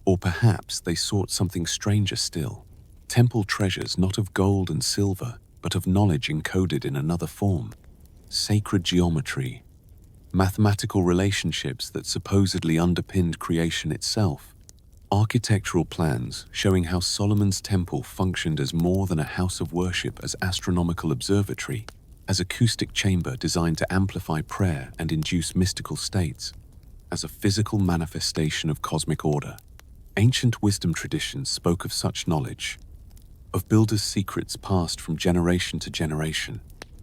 Or perhaps they sought something stranger still, temple treasures not of gold and silver, but of knowledge encoded in another form, sacred geometry, mathematical relationships that supposedly underpinned creation itself, architectural plans showing how Solomon's temple functioned as more than a house of worship, as astronomical observatory, as acoustic chamber designed to amplify prayer and induce mystical states, as a physical manifestation of cosmic order. Ancient wisdom traditions spoke of such knowledge, of builders' secrets passed from generation to generation,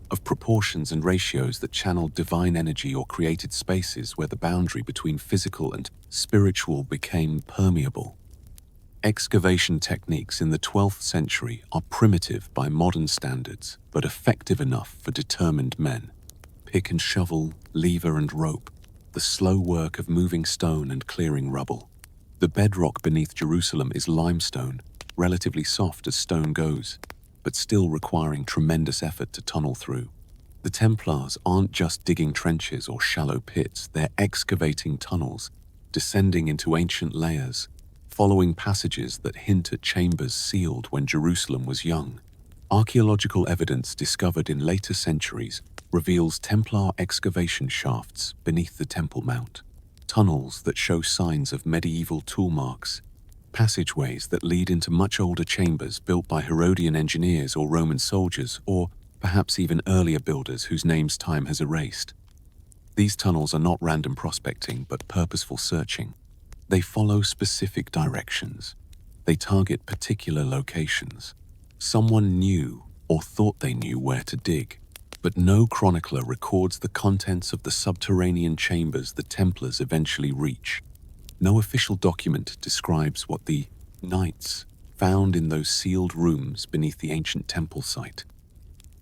of proportions and ratios that channeled divine energy or created spaces where the boundary between physical and spiritual became permeable. Excavation techniques in the 12th century are primitive by modern standards, but effective enough for determined men. Pick and shovel, lever and rope, the slow work of moving stone and clearing rubble. The bedrock beneath Jerusalem is limestone, relatively soft as stone goes, but still requiring tremendous effort to tunnel through. The Templars aren't just digging trenches or shallow pits, they're excavating tunnels, descending into ancient layers, following passages that hint at chambers sealed when Jerusalem was young. Archaeological evidence discovered in later centuries reveals Templar excavation shafts beneath the Temple Mount, tunnels that show signs of medieval tool marks, passageways that lead into much older chambers built by Herodian engineers or Roman soldiers, or perhaps even earlier builders whose names time has erased. These tunnels are not random prospecting, but purposeful searching. They follow specific directions. They target particular locations. Someone knew or thought they knew where to dig, but no chronicler records the contents of the subterranean chambers the Templars eventually reach. No official document describes what the knights found in those sealed rooms beneath the ancient temple site.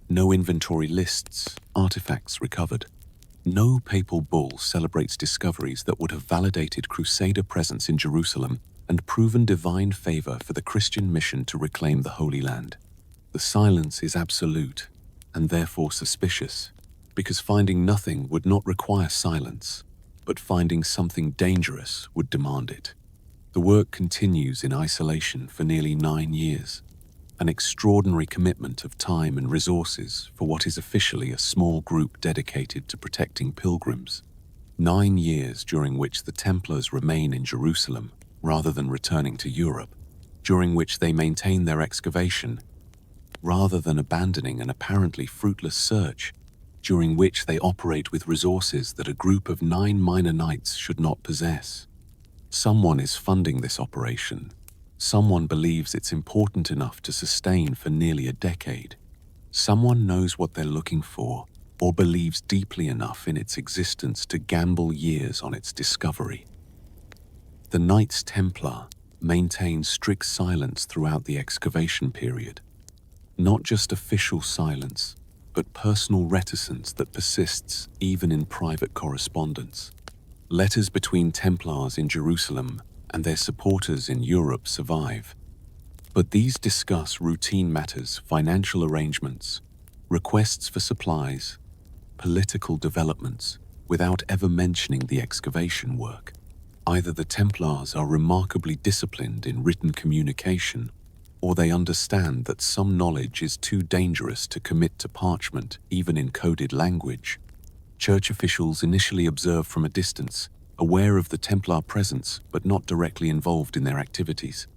No inventory lists artifacts recovered. No papal bull celebrates discoveries that would have validated Crusader presence in Jerusalem and proven divine favor for the Christian mission to reclaim the Holy Land. The silence is absolute and therefore suspicious, because finding nothing would not require silence, but finding something dangerous would demand it. The work continues in isolation for nearly 9 years, an extraordinary commitment of time and resources for what is officially a small group dedicated to protecting pilgrims. 9 years during which the Templars remain in Jerusalem rather than returning to Europe, during which they maintain their excavation rather than abandoning an apparently fruitless search, during which they operate with resources that a group of 9 minor knights should not possess. Someone is funding this operation. Someone believes it's important enough to sustain for nearly a decade. Someone knows what they're looking for, or believes deeply enough in its existence to gamble years on its discovery. The Knights Templar maintain strict silence throughout the excavation period. Not just official silence, but personal reticence that persists even in private correspondence. Letters between Templars in Jerusalem and their supporters in Europe survive, but these discuss routine matters, financial arrangements, requests for supplies, political developments, without ever mentioning the excavation work. Either the Templars are remarkably disciplined in written communication, or they understand that some knowledge is too dangerous to commit to parchment, even in coded language. Church officials initially observe from a distance, aware of the Templar presence but not directly involved in their activities.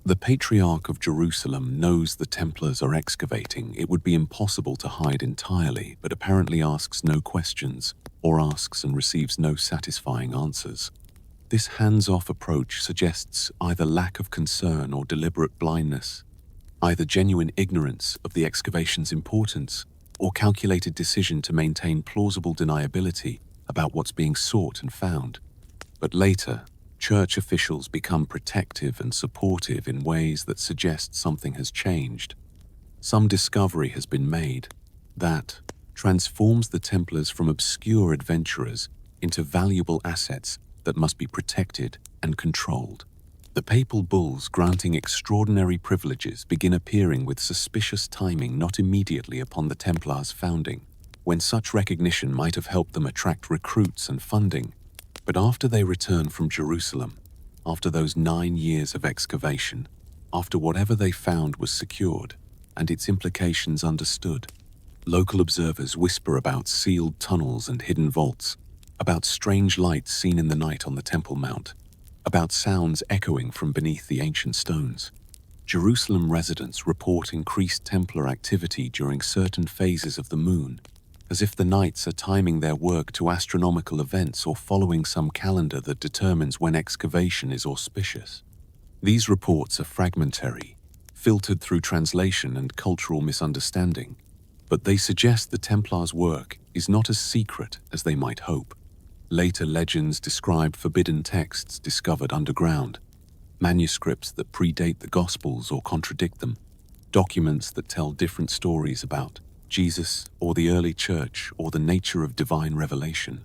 The Patriarch of Jerusalem knows the Templars are excavating. It would be impossible to hide entirely, but apparently asks no questions, or asks and receives no satisfying answers. This hands-off approach suggests either lack of concern or deliberate blindness, either genuine ignorance of the excavation's importance, or calculated decision to maintain plausible deniability about what's being sought and found. But later, church officials become protective and supportive in ways that suggest something has changed. Some discovery has been made that transforms the Templars from obscure adventurers into valuable assets that must be protected and controlled. The papal bulls granting extraordinary privileges begin appearing with suspicious timing not immediately upon the Templars' founding, when such recognition might have helped them attract recruits and funding, but after they return from Jerusalem, after those 9 years of excavation, after whatever they found was secured and its implications understood, local observers whisper about sealed tunnels and hidden vaults, about strange lights seen in the night on the Temple Mount, about sounds echoing from beneath the ancient stones. Jerusalem residents report increased Templar activity during certain phases of the moon, as if the Knights are timing their work to astronomical events or following some calendar that determines when excavation is auspicious. These reports are fragmentary, filtered through translation and cultural misunderstanding, but they suggest the Templars' work is not as secret as they might hope. Later legends describe forbidden texts discovered underground, manuscripts that predate the Gospels or contradict them, documents that tell different stories about Jesus or the early church or the nature of divine revelation.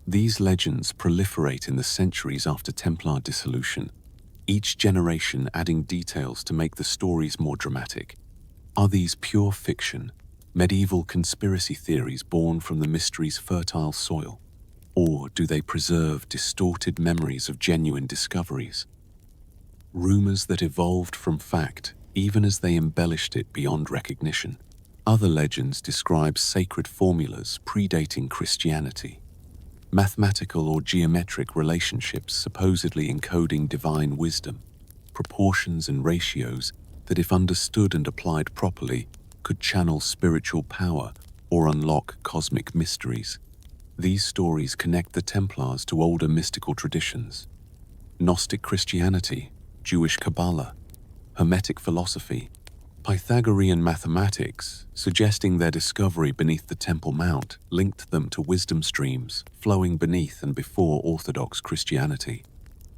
These legends proliferate in the centuries after Templar dissolution, each generation adding details to make the stories more dramatic. Are these pure fiction, medieval conspiracy theories born from the mystery's fertile soil? Or do they preserve distorted memories of genuine discoveries? Rumors that evolved from fact, even as they embellished it beyond recognition. Other legends describe sacred formulas predating Christianity, mathematical or geometric relationships supposedly encoding divine wisdom, proportions and ratios that, if understood and applied properly, could channel spiritual power or unlock cosmic mysteries. These stories connect the Templars to older mystical traditions: Gnostic Christianity, Jewish Kabbalah, Hermetic philosophy, Pythagorean mathematics, suggesting their discovery beneath the Temple Mount linked them to wisdom streams flowing beneath and before Orthodox Christianity.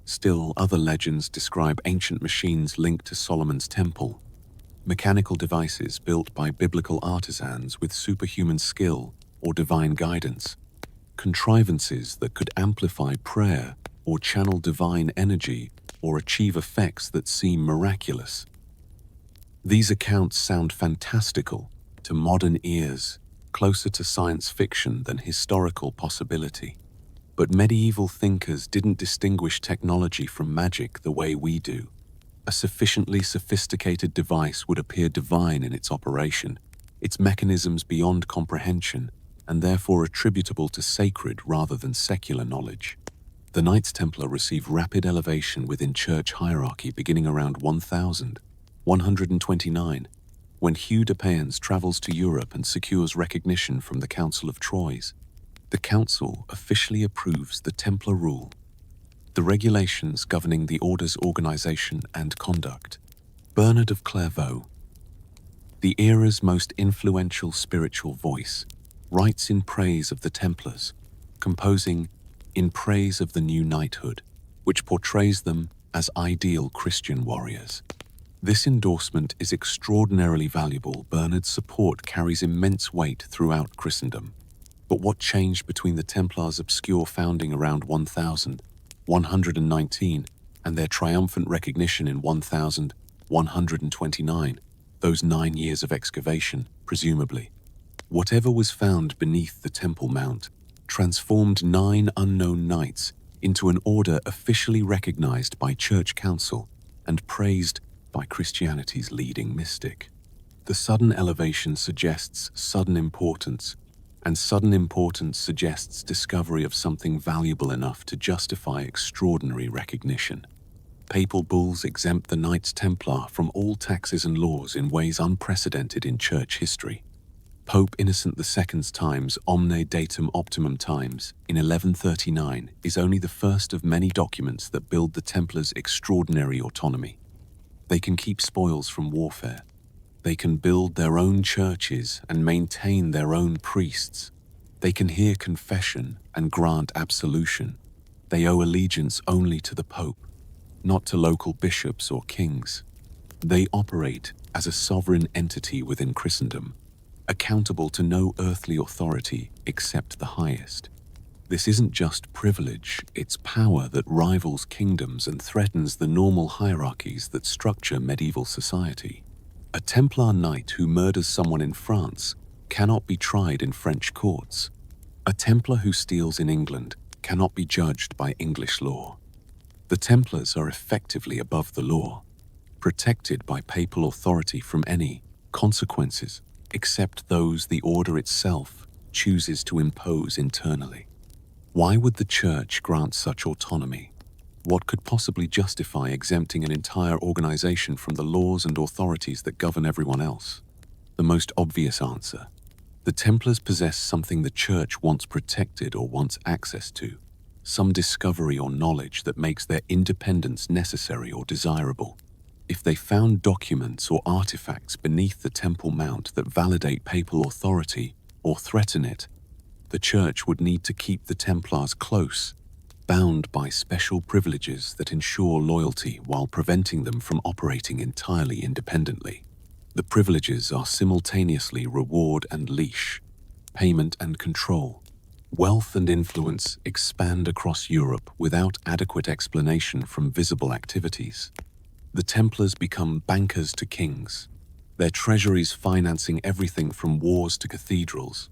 Still, other legends describe ancient machines linked to Solomon's temple, mechanical devices built by biblical artisans with superhuman skill or divine guidance, contrivances that could amplify prayer or channel divine energy or achieve effects that seem miraculous. These accounts sound fantastical to modern ears, closer to science fiction than historical possibility. But medieval thinkers didn't distinguish technology from magic the way we do. A sufficiently sophisticated device would appear divine in its operation, its mechanisms beyond comprehension, and therefore attributable to sacred rather than secular knowledge. The Knights Templar receive rapid elevation within church hierarchy beginning around 1129, when Hugh de Payens travels to Europe and secures recognition from the Council of Troyes. The council officially approves the Templar rule, the regulations governing the order's organization and conduct. Bernard of Clairvaux, the era's most influential spiritual voice, writes in praise of the Templars, composing In Praise of the New Knighthood, which portrays them as ideal Christian warriors. This endorsement is extraordinarily valuable. Bernard's support carries immense weight throughout Christendom. But what changed between the Templars' obscure founding around 1119 and their triumphant recognition in 1129, those 9 years of excavation, presumably? Whatever was found beneath the Temple Mount transformed 9 unknown knights into an order officially recognized by Church Council and praised by Christianity's leading mystic. The sudden elevation suggests sudden importance, and sudden importance suggests discovery of something valuable enough to justify extraordinary recognition. Papal bulls exempt the Knights Templar from all taxes and laws in ways unprecedented in church history. Pope Innocent II's times Omne Datum Optimum times in 1139 is only the first of many documents that build the Templars' extraordinary autonomy. They can keep spoils from warfare. They can build their own churches and maintain their own priests. They can hear confession and grant absolution. They owe allegiance only to the Pope, not to local bishops or kings. They operate as a sovereign entity within Christendom, accountable to no earthly authority except the highest. This isn't just privilege, it's power that rivals kingdoms and threatens the normal hierarchies that structure medieval society. A Templar knight who murders someone in France cannot be tried in French courts. A Templar who steals in England cannot be judged by English law. The Templars are effectively above the law, protected by papal authority from any consequences except those the order itself chooses to impose internally. Why would the Church grant such autonomy? What could possibly justify exempting an entire organization from the laws and authorities that govern everyone else? The most obvious answer: the Templars possess something the Church wants protected or wants access to, some discovery or knowledge that makes their independence necessary or desirable. If they found documents or artifacts beneath the Temple Mount that validate papal authority or threaten it, the Church would need to keep the Templars close, bound by special privileges that ensure loyalty while preventing them from operating entirely independently. The privileges are simultaneously reward and leash, payment and control. Wealth and influence expand across Europe without adequate explanation from visible activities. The Templars become bankers to kings, their treasuries financing everything from wars to cathedrals.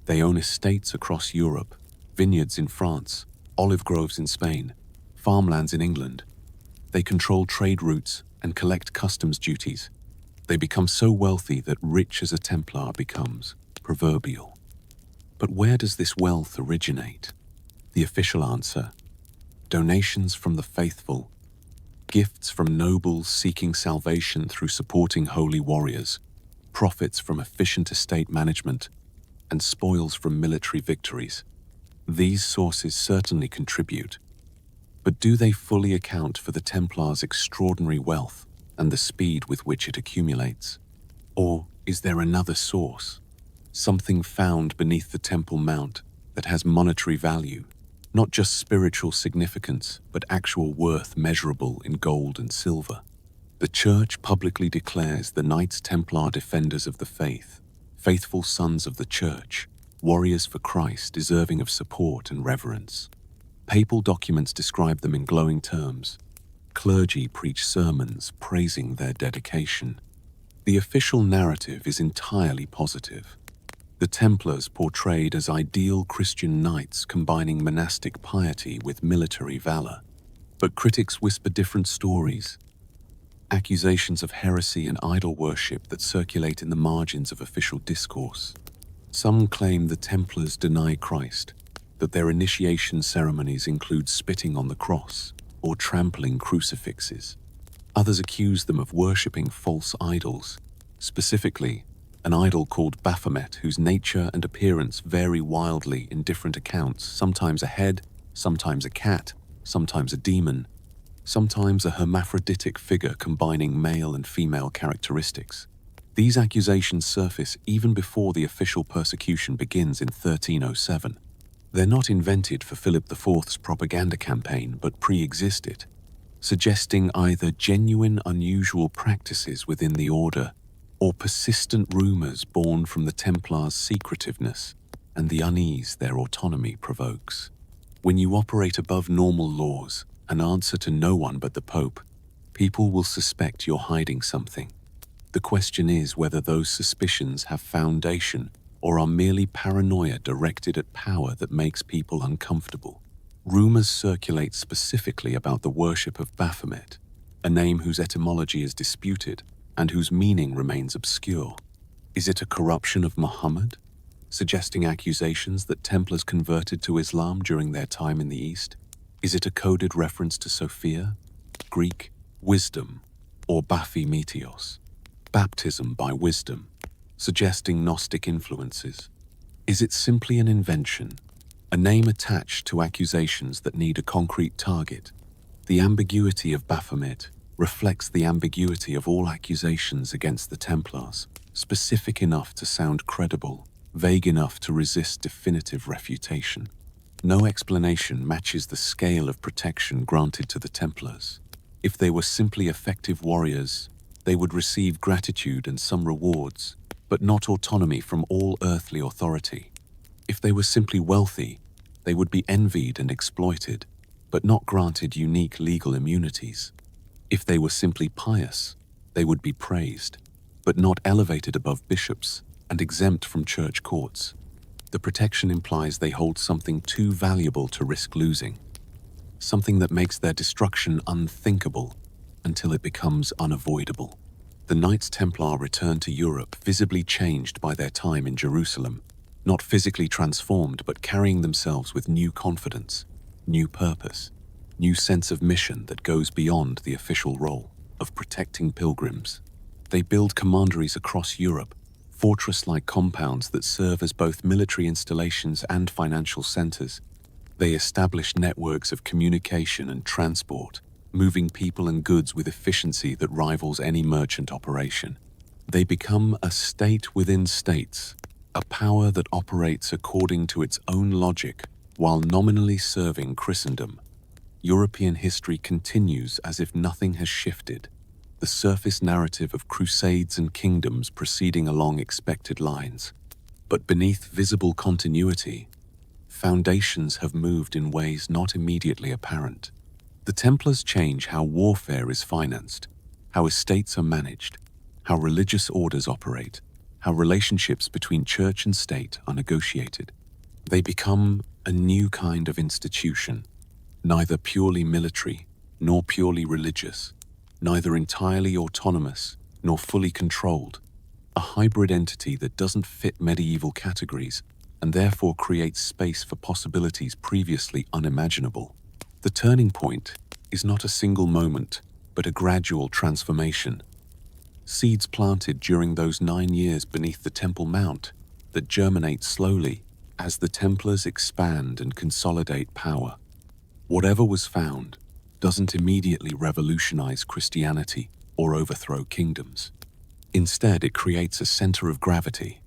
They own estates across Europe, vineyards in France, olive groves in Spain, farmlands in England. They control trade routes and collect customs duties. They become so wealthy that rich as a Templar becomes proverbial. But where does this wealth originate? The official answer: donations from the faithful, gifts from nobles seeking salvation through supporting holy warriors, profits from efficient estate management, and spoils from military victories. These sources certainly contribute, but do they fully account for the Templars' extraordinary wealth and the speed with which it accumulates? Or is there another source, something found beneath the Temple Mount that has monetary value, not just spiritual significance, but actual worth measurable in gold and silver? The Church publicly declares the Knights Templar defenders of the faith, faithful sons of the Church, warriors for Christ deserving of support and reverence. Papal documents describe them in glowing terms. Clergy preach sermons praising their dedication. The official narrative is entirely positive. The Templars portrayed as ideal Christian knights combining monastic piety with military valor. But critics whisper different stories. Accusations of heresy and idol worship that circulate in the margins of official discourse. Some claim the Templars deny Christ, that their initiation ceremonies include spitting on the cross or trampling crucifixes. Others accuse them of worshipping false idols, specifically an idol called Baphomet, whose nature and appearance vary wildly in different accounts, sometimes a head, sometimes a cat, sometimes a demon, sometimes a hermaphroditic figure combining male and female characteristics. These accusations surface even before the official persecution begins in 1307. They're not invented for Philip IV's propaganda campaign, but pre-existed, suggesting either genuine unusual practices within the order or persistent rumors born from the Templars' secretiveness and the unease their autonomy provokes. When you operate above normal laws and answer to no one but the Pope, people will suspect you're hiding something. The question is whether those suspicions have foundation or are merely paranoia directed at power that makes people uncomfortable. Rumors circulate specifically about the worship of Baphomet, a name whose etymology is disputed and whose meaning remains obscure. Is it a corruption of Muhammad, suggesting accusations that Templars converted to Islam during their time in the East? Is it a coded reference to Sophia, Greek, wisdom, or Baphi-Meteos, baptism by wisdom, suggesting Gnostic influences? Is it simply an invention, a name attached to accusations that need a concrete target? The ambiguity of Baphomet reflects the ambiguity of all accusations against the Templars, specific enough to sound credible, vague enough to resist definitive refutation. No explanation matches the scale of protection granted to the Templars. If they were simply effective warriors, they would receive gratitude and some rewards, but not autonomy from all earthly authority. If they were simply wealthy, They would be envied and exploited, but not granted unique legal immunities. If they were simply pious, they would be praised, but not elevated above bishops and exempt from church courts. The protection implies they hold something too valuable to risk losing, something that makes their destruction unthinkable until it becomes unavoidable. The Knights Templar return to Europe visibly changed by their time in Jerusalem, not physically transformed but carrying themselves with new confidence, new purpose, new sense of mission that goes beyond the official role of protecting pilgrims. They build commanderies across Europe, fortress-like compounds that serve as both military installations and financial centers. They establish networks of communication and transport, moving people and goods with efficiency that rivals any merchant operation. They become a state within states, a power that operates according to its own logic while nominally serving Christendom. European history continues as if nothing has shifted, the surface narrative of crusades and kingdoms proceeding along expected lines. But beneath visible continuity, foundations have moved in ways not immediately apparent. The Templars change how warfare is financed, how estates are managed, how religious orders operate, how relationships between church and state are negotiated. They become a new kind of institution, neither purely military nor purely religious, neither entirely autonomous nor fully controlled, a hybrid entity that doesn't fit medieval categories and therefore creates space for possibilities previously unimaginable. The turning point is not a single moment, but a gradual transformation. Seeds planted during those 9 years beneath the Temple Mount that germinate slowly as the Templars expand and consolidate power. Whatever was found doesn't immediately revolutionize Christianity or overthrow kingdoms. Instead, it creates a center of gravity,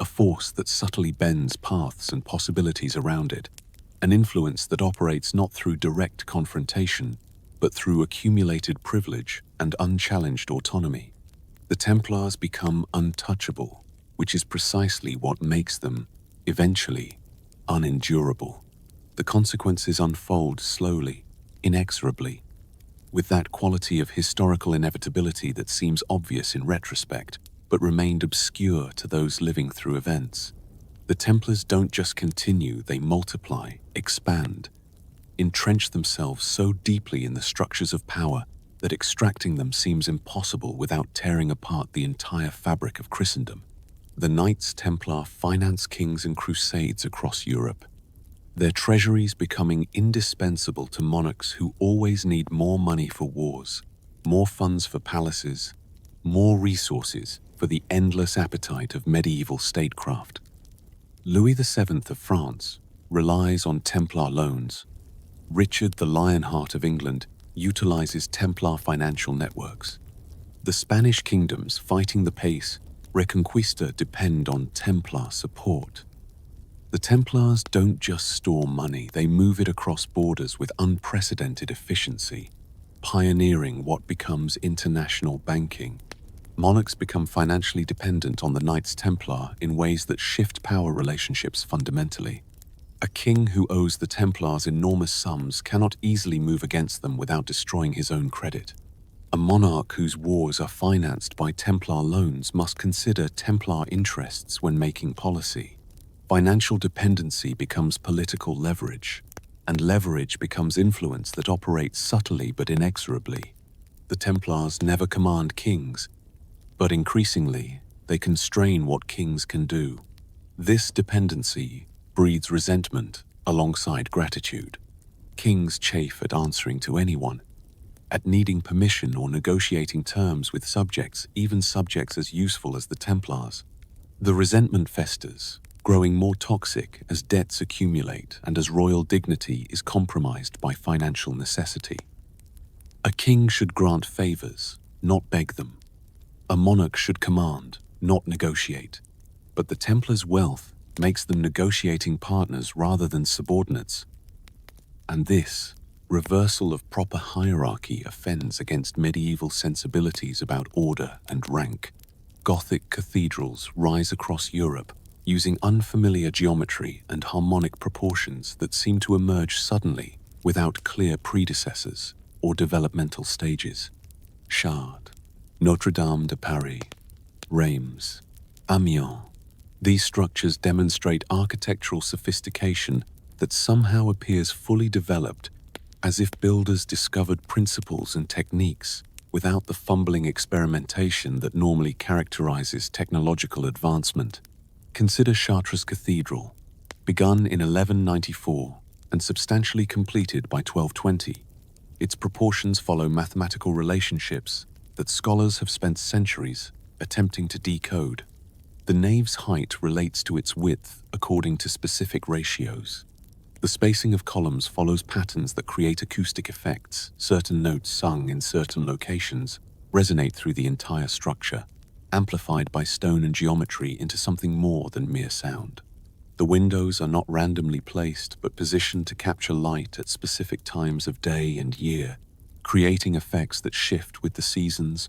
a force that subtly bends paths and possibilities around it, an influence that operates not through direct confrontation, but through accumulated privilege and unchallenged autonomy. The Templars become untouchable, which is precisely what makes them, eventually, unendurable. The consequences unfold slowly, inexorably, with that quality of historical inevitability that seems obvious in retrospect, but remained obscure to those living through events. The Templars don't just continue, they multiply, expand, entrench themselves so deeply in the structures of power that extracting them seems impossible without tearing apart the entire fabric of Christendom. The Knights Templar finance kings and crusades across Europe, their treasuries becoming indispensable to monarchs who always need more money for wars, more funds for palaces, more resources for the endless appetite of medieval statecraft. Louis VII of France relies on Templar loans. Richard the Lionheart of England utilizes Templar financial networks. The Spanish kingdoms fighting the pace Reconquista depend on Templar support. The Templars don't just store money, they move it across borders with unprecedented efficiency, pioneering what becomes international banking. Monarchs become financially dependent on the Knights Templar in ways that shift power relationships fundamentally. A king who owes the Templars enormous sums cannot easily move against them without destroying his own credit. A monarch whose wars are financed by Templar loans must consider Templar interests when making policy. Financial dependency becomes political leverage, and leverage becomes influence that operates subtly but inexorably. The Templars never command kings, but increasingly, they constrain what kings can do. This dependency breeds resentment alongside gratitude. Kings chafe at answering to anyone, at needing permission or negotiating terms with subjects, even subjects as useful as the Templars. The resentment festers, growing more toxic as debts accumulate and as royal dignity is compromised by financial necessity. A king should grant favors, not beg them. A monarch should command, not negotiate. But the Templars' wealth makes them negotiating partners rather than subordinates. And this reversal of proper hierarchy offends against medieval sensibilities about order and rank. Gothic cathedrals rise across Europe, using unfamiliar geometry and harmonic proportions that seem to emerge suddenly without clear predecessors or developmental stages. Chartres, Notre Dame de Paris, Reims, Amiens. These structures demonstrate architectural sophistication that somehow appears fully developed, as if builders discovered principles and techniques without the fumbling experimentation that normally characterizes technological advancement. Consider Chartres Cathedral, begun in 1194 and substantially completed by 1220. Its proportions follow mathematical relationships that scholars have spent centuries attempting to decode. The nave's height relates to its width according to specific ratios. The spacing of columns follows patterns that create acoustic effects. Certain notes sung in certain locations resonate through the entire structure, amplified by stone and geometry into something more than mere sound. The windows are not randomly placed but positioned to capture light at specific times of day and year, creating effects that shift with the seasons,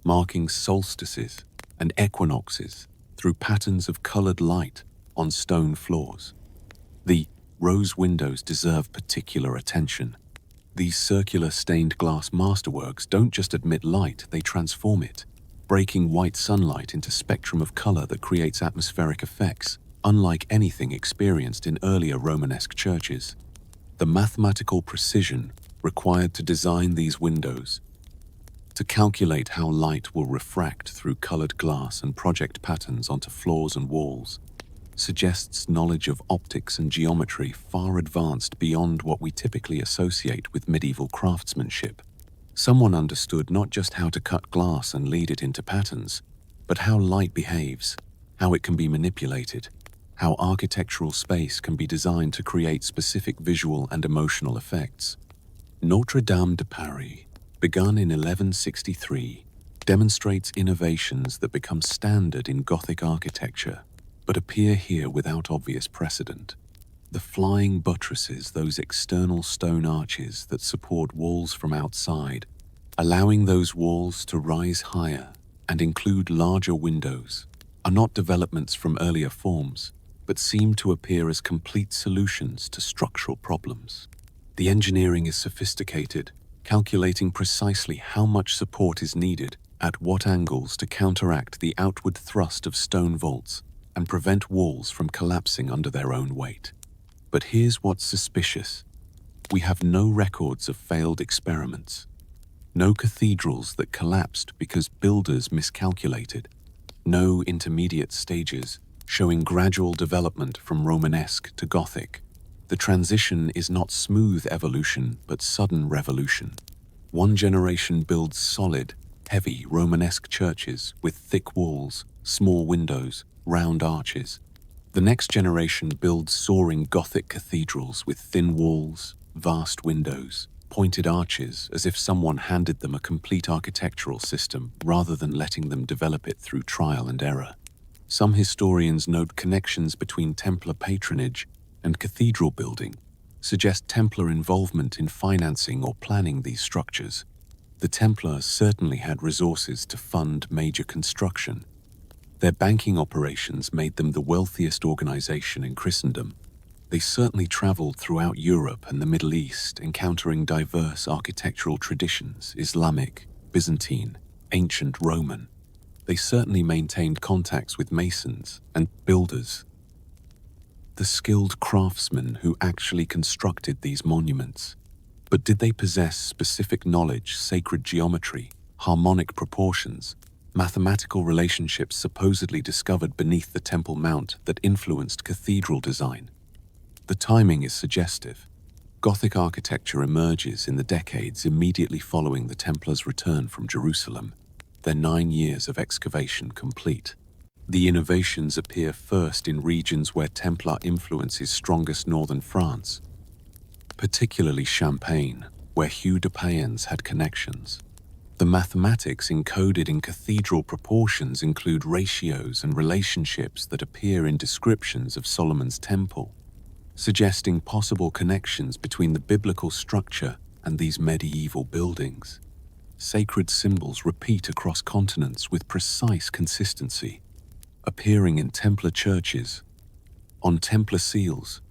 marking solstices and equinoxes through patterns of colored light on stone floors. The rose windows deserve particular attention. These circular stained glass masterworks don't just admit light, they transform it, breaking white sunlight into spectrum of color that creates atmospheric effects, unlike anything experienced in earlier Romanesque churches. The mathematical precision required to design these windows, to calculate how light will refract through colored glass and project patterns onto floors and walls, suggests knowledge of optics and geometry far advanced beyond what we typically associate with medieval craftsmanship. Someone understood not just how to cut glass and lead it into patterns, but how light behaves, how it can be manipulated, how architectural space can be designed to create specific visual and emotional effects. Notre Dame de Paris, begun in 1163, demonstrates innovations that become standard in Gothic architecture, but appear here without obvious precedent. The flying buttresses, those external stone arches that support walls from outside, allowing those walls to rise higher and include larger windows, are not developments from earlier forms, but seem to appear as complete solutions to structural problems. The engineering is sophisticated, calculating precisely how much support is needed at what angles to counteract the outward thrust of stone vaults and prevent walls from collapsing under their own weight. But here's what's suspicious. We have no records of failed experiments, no cathedrals that collapsed because builders miscalculated, no intermediate stages showing gradual development from Romanesque to Gothic. The transition is not smooth evolution, but sudden revolution. One generation builds solid, heavy Romanesque churches with thick walls, small windows, round arches. The next generation builds soaring Gothic cathedrals with thin walls, vast windows, pointed arches, as if someone handed them a complete architectural system rather than letting them develop it through trial and error. Some historians note connections between Templar patronage and cathedral building, suggest Templar involvement in financing or planning these structures. The Templars certainly had resources to fund major construction. Their banking operations made them the wealthiest organization in Christendom. They certainly traveled throughout Europe and the Middle East, encountering diverse architectural traditions, Islamic, Byzantine, ancient Roman. They certainly maintained contacts with masons and builders, the skilled craftsmen who actually constructed these monuments. But did they possess specific knowledge, sacred geometry, harmonic proportions, mathematical relationships supposedly discovered beneath the Temple Mount that influenced cathedral design? The timing is suggestive. Gothic architecture emerges in the decades immediately following the Templars' return from Jerusalem, their 9 years of excavation complete. The innovations appear first in regions where Templar influence is strongest, northern France, particularly Champagne, where Hugh de Payens had connections. The mathematics encoded in cathedral proportions include ratios and relationships that appear in descriptions of Solomon's temple, suggesting possible connections between the biblical structure and these medieval buildings. Sacred symbols repeat across continents with precise consistency. appearing in Templar churches, on Templar seals,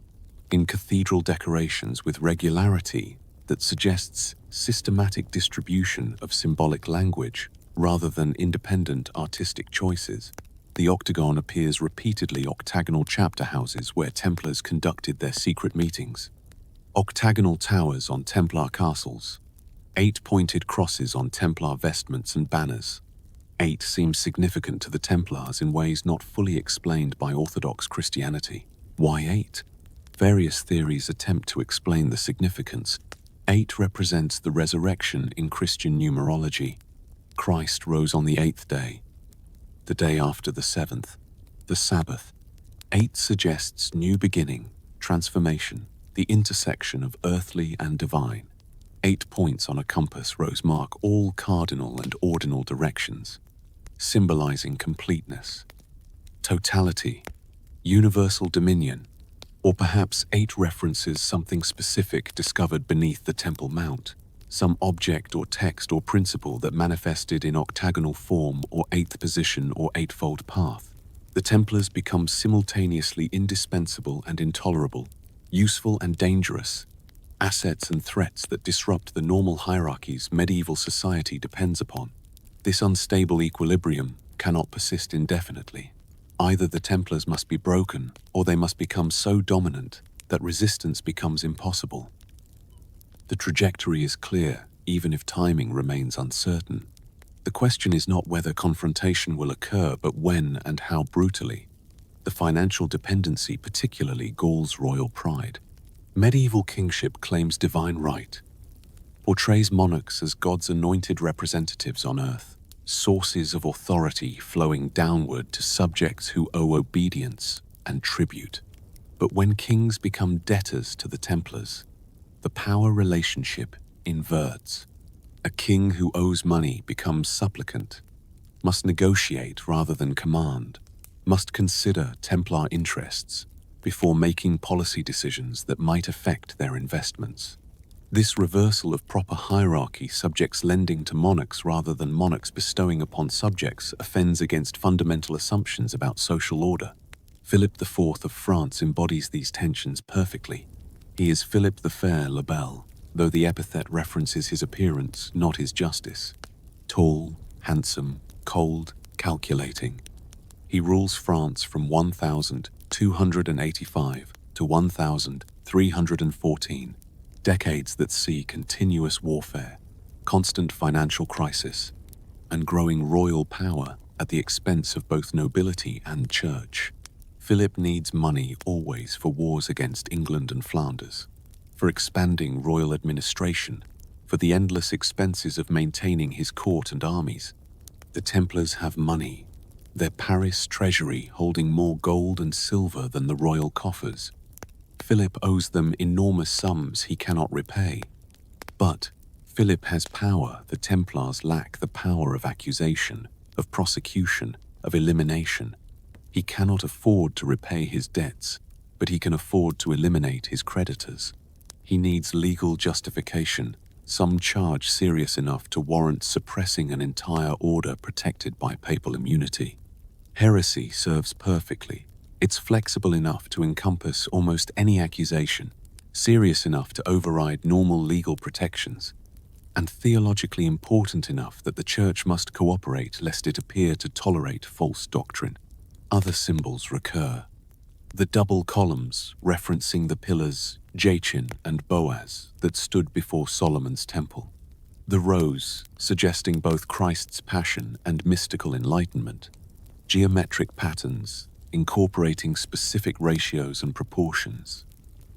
in cathedral decorations with regularity that suggests systematic distribution of symbolic language rather than independent artistic choices. The octagon appears repeatedly octagonal chapter houses where Templars conducted their secret meetings. Octagonal towers on Templar castles. 8 pointed crosses on Templar vestments and banners. 8 seems significant to the Templars in ways not fully explained by Orthodox Christianity. Why 8? Various theories attempt to explain the significance. 8 represents the resurrection in Christian numerology. Christ rose on the 8th day, the day after the 7th, the Sabbath. 8 suggests new beginning, transformation, the intersection of earthly and divine. 8 points on a compass rose mark all cardinal and ordinal directions, symbolizing completeness, totality, universal dominion, or perhaps 8 references something specific discovered beneath the Temple Mount, some object or text or principle that manifested in octagonal form or 8th position or 8-fold path. The Templars become simultaneously indispensable and intolerable, useful and dangerous, assets and threats that disrupt the normal hierarchies medieval society depends upon. This unstable equilibrium cannot persist indefinitely. Either the Templars must be broken, or they must become so dominant that resistance becomes impossible. The trajectory is clear, even if timing remains uncertain. The question is not whether confrontation will occur, but when and how brutally. The financial dependency particularly galls royal pride. Medieval kingship claims divine right, portrays monarchs as God's anointed representatives on earth, sources of authority flowing downward to subjects who owe obedience and tribute. But when kings become debtors to the Templars, the power relationship inverts. A king who owes money becomes supplicant, must negotiate rather than command, must consider Templar interests before making policy decisions that might affect their investments. This reversal of proper hierarchy, subjects lending to monarchs rather than monarchs bestowing upon subjects, offends against fundamental assumptions about social order. Philip IV of France embodies these tensions perfectly. He is Philip the Fair le Bel, though the epithet references his appearance, not his justice. Tall, handsome, cold, calculating. He rules France from 1285 to 1314. Decades that see continuous warfare, constant financial crisis, and growing royal power at the expense of both nobility and church. Philip needs money always for wars against England and Flanders, for expanding royal administration, for the endless expenses of maintaining his court and armies. The Templars have money, their Paris treasury holding more gold and silver than the royal coffers. Philip owes them enormous sums he cannot repay. But Philip has power the Templars lack: the power of accusation, of prosecution, of elimination. He cannot afford to repay his debts, but he can afford to eliminate his creditors. He needs legal justification, some charge serious enough to warrant suppressing an entire order protected by papal immunity. Heresy serves perfectly. It's flexible enough to encompass almost any accusation, serious enough to override normal legal protections, and theologically important enough that the Church must cooperate lest it appear to tolerate false doctrine. Other symbols recur. The double columns referencing the pillars Jachin and Boaz that stood before Solomon's temple. The rose suggesting both Christ's passion and mystical enlightenment. Geometric patterns incorporating specific ratios and proportions.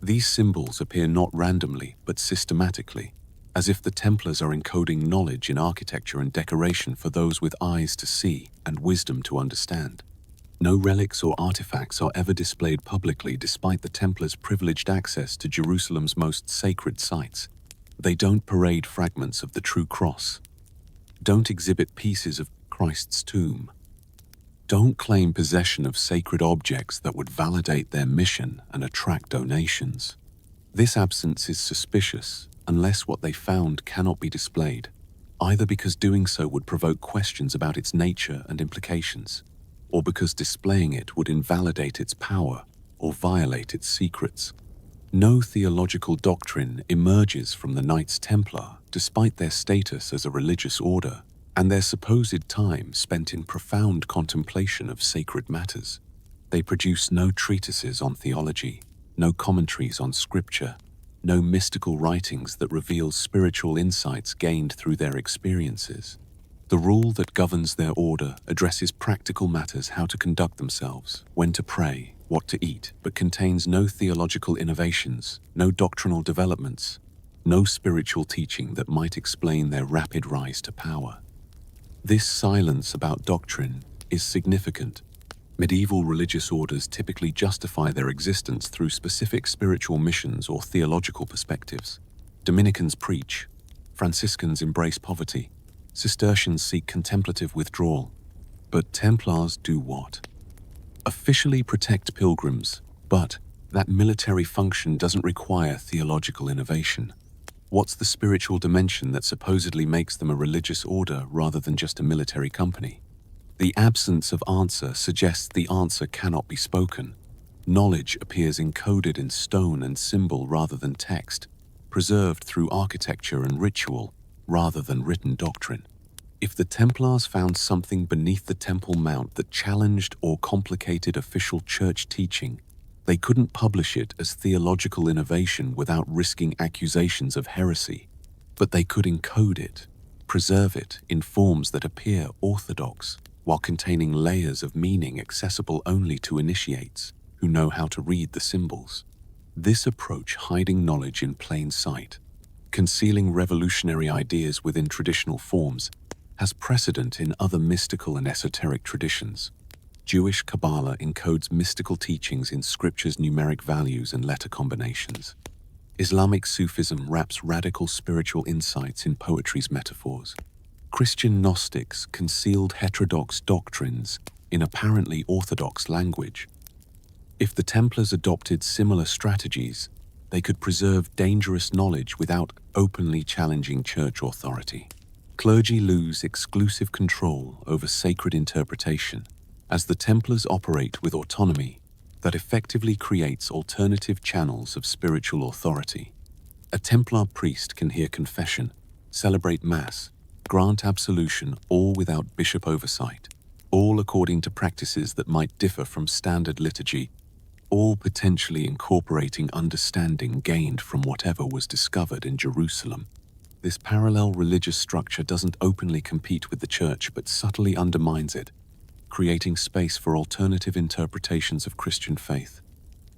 These symbols appear not randomly but systematically, as if the Templars are encoding knowledge in architecture and decoration for those with eyes to see and wisdom to understand. No relics or artifacts are ever displayed publicly despite the Templars' privileged access to Jerusalem's most sacred sites. They don't parade fragments of the true cross, don't exhibit pieces of Christ's tomb, don't claim possession of sacred objects that would validate their mission and attract donations. This absence is suspicious unless what they found cannot be displayed, either because doing so would provoke questions about its nature and implications, or because displaying it would invalidate its power or violate its secrets. No theological doctrine emerges from the Knights Templar despite their status as a religious order and their supposed time spent in profound contemplation of sacred matters. They produce no treatises on theology, no commentaries on scripture, no mystical writings that reveal spiritual insights gained through their experiences. The rule that governs their order addresses practical matters: how to conduct themselves, when to pray, what to eat, but contains no theological innovations, no doctrinal developments, no spiritual teaching that might explain their rapid rise to power. This silence about doctrine is significant. Medieval religious orders typically justify their existence through specific spiritual missions or theological perspectives. Dominicans preach, Franciscans embrace poverty, Cistercians seek contemplative withdrawal. But Templars do what? Officially protect pilgrims, but that military function doesn't require theological innovation. What's the spiritual dimension that supposedly makes them a religious order rather than just a military company? The absence of answer suggests the answer cannot be spoken. Knowledge appears encoded in stone and symbol rather than text, preserved through architecture and ritual rather than written doctrine. If the Templars found something beneath the Temple Mount that challenged or complicated official church teaching, they couldn't publish it as theological innovation without risking accusations of heresy. But they could encode it, preserve it in forms that appear orthodox, while containing layers of meaning accessible only to initiates who know how to read the symbols. This approach, hiding knowledge in plain sight, concealing revolutionary ideas within traditional forms, has precedent in other mystical and esoteric traditions. Jewish Kabbalah encodes mystical teachings in scripture's numeric values and letter combinations. Islamic Sufism wraps radical spiritual insights in poetry's metaphors. Christian Gnostics concealed heterodox doctrines in apparently orthodox language. If the Templars adopted similar strategies, they could preserve dangerous knowledge without openly challenging church authority. Clergy lose exclusive control over sacred interpretation, as the Templars operate with autonomy that effectively creates alternative channels of spiritual authority. A Templar priest can hear confession, celebrate Mass, grant absolution, all without bishop oversight, all according to practices that might differ from standard liturgy, all potentially incorporating understanding gained from whatever was discovered in Jerusalem. This parallel religious structure doesn't openly compete with the Church but subtly undermines it, creating space for alternative interpretations of Christian faith.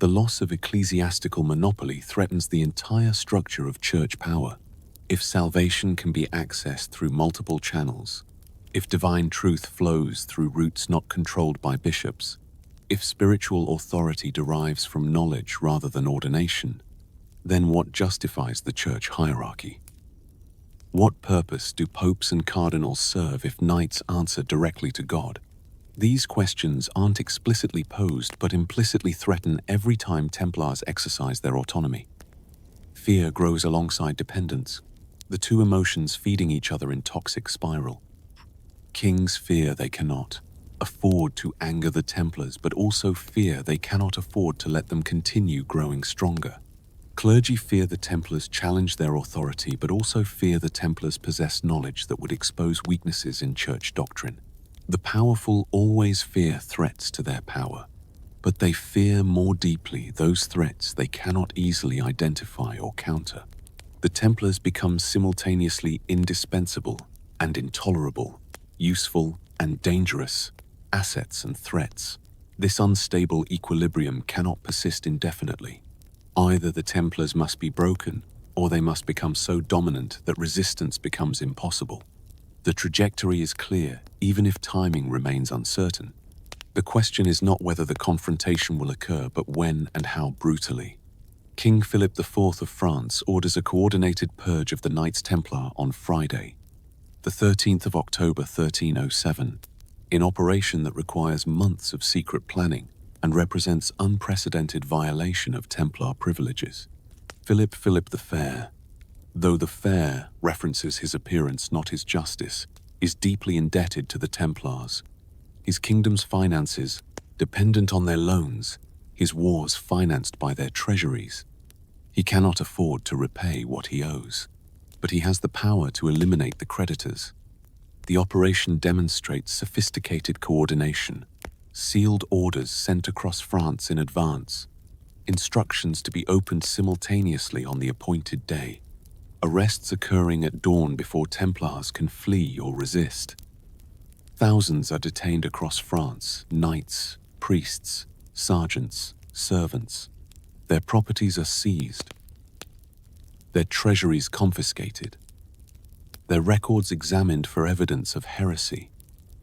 The loss of ecclesiastical monopoly threatens the entire structure of church power. If salvation can be accessed through multiple channels, if divine truth flows through routes not controlled by bishops, if spiritual authority derives from knowledge rather than ordination, then what justifies the church hierarchy? What purpose do popes and cardinals serve if knights answer directly to God? These questions aren't explicitly posed but implicitly threaten every time Templars exercise their autonomy. Fear grows alongside dependence, the two emotions feeding each other in toxic spiral. Kings fear they cannot afford to anger the Templars, but also fear they cannot afford to let them continue growing stronger. Clergy fear the Templars challenge their authority, but also fear the Templars possess knowledge that would expose weaknesses in church doctrine. The powerful always fear threats to their power, but they fear more deeply those threats they cannot easily identify or counter. The Templars become simultaneously indispensable and intolerable, useful and dangerous, assets and threats. This unstable equilibrium cannot persist indefinitely. Either the Templars must be broken, or they must become so dominant that resistance becomes impossible. The trajectory is clear, even if timing remains uncertain. The question is not whether the confrontation will occur, but when and how brutally. King Philip IV of France orders a coordinated purge of the Knights Templar on Friday, the 13th of October 1307, in operation that requires months of secret planning and represents unprecedented violation of Templar privileges. Philip the Fair, though the Fair references his appearance, not his justice, is deeply indebted to the Templars. his kingdom's finances dependent on their loans, his wars financed by their treasuries. He cannot afford to repay what he owes, but he has the power to eliminate the creditors. The operation demonstrates sophisticated coordination, sealed orders sent across France in advance, instructions to be opened simultaneously on the appointed day, arrests occurring at dawn before Templars can flee or resist. Thousands are detained across France, knights, priests, sergeants, servants. Their properties are seized, their treasuries confiscated, their records examined for evidence of heresy.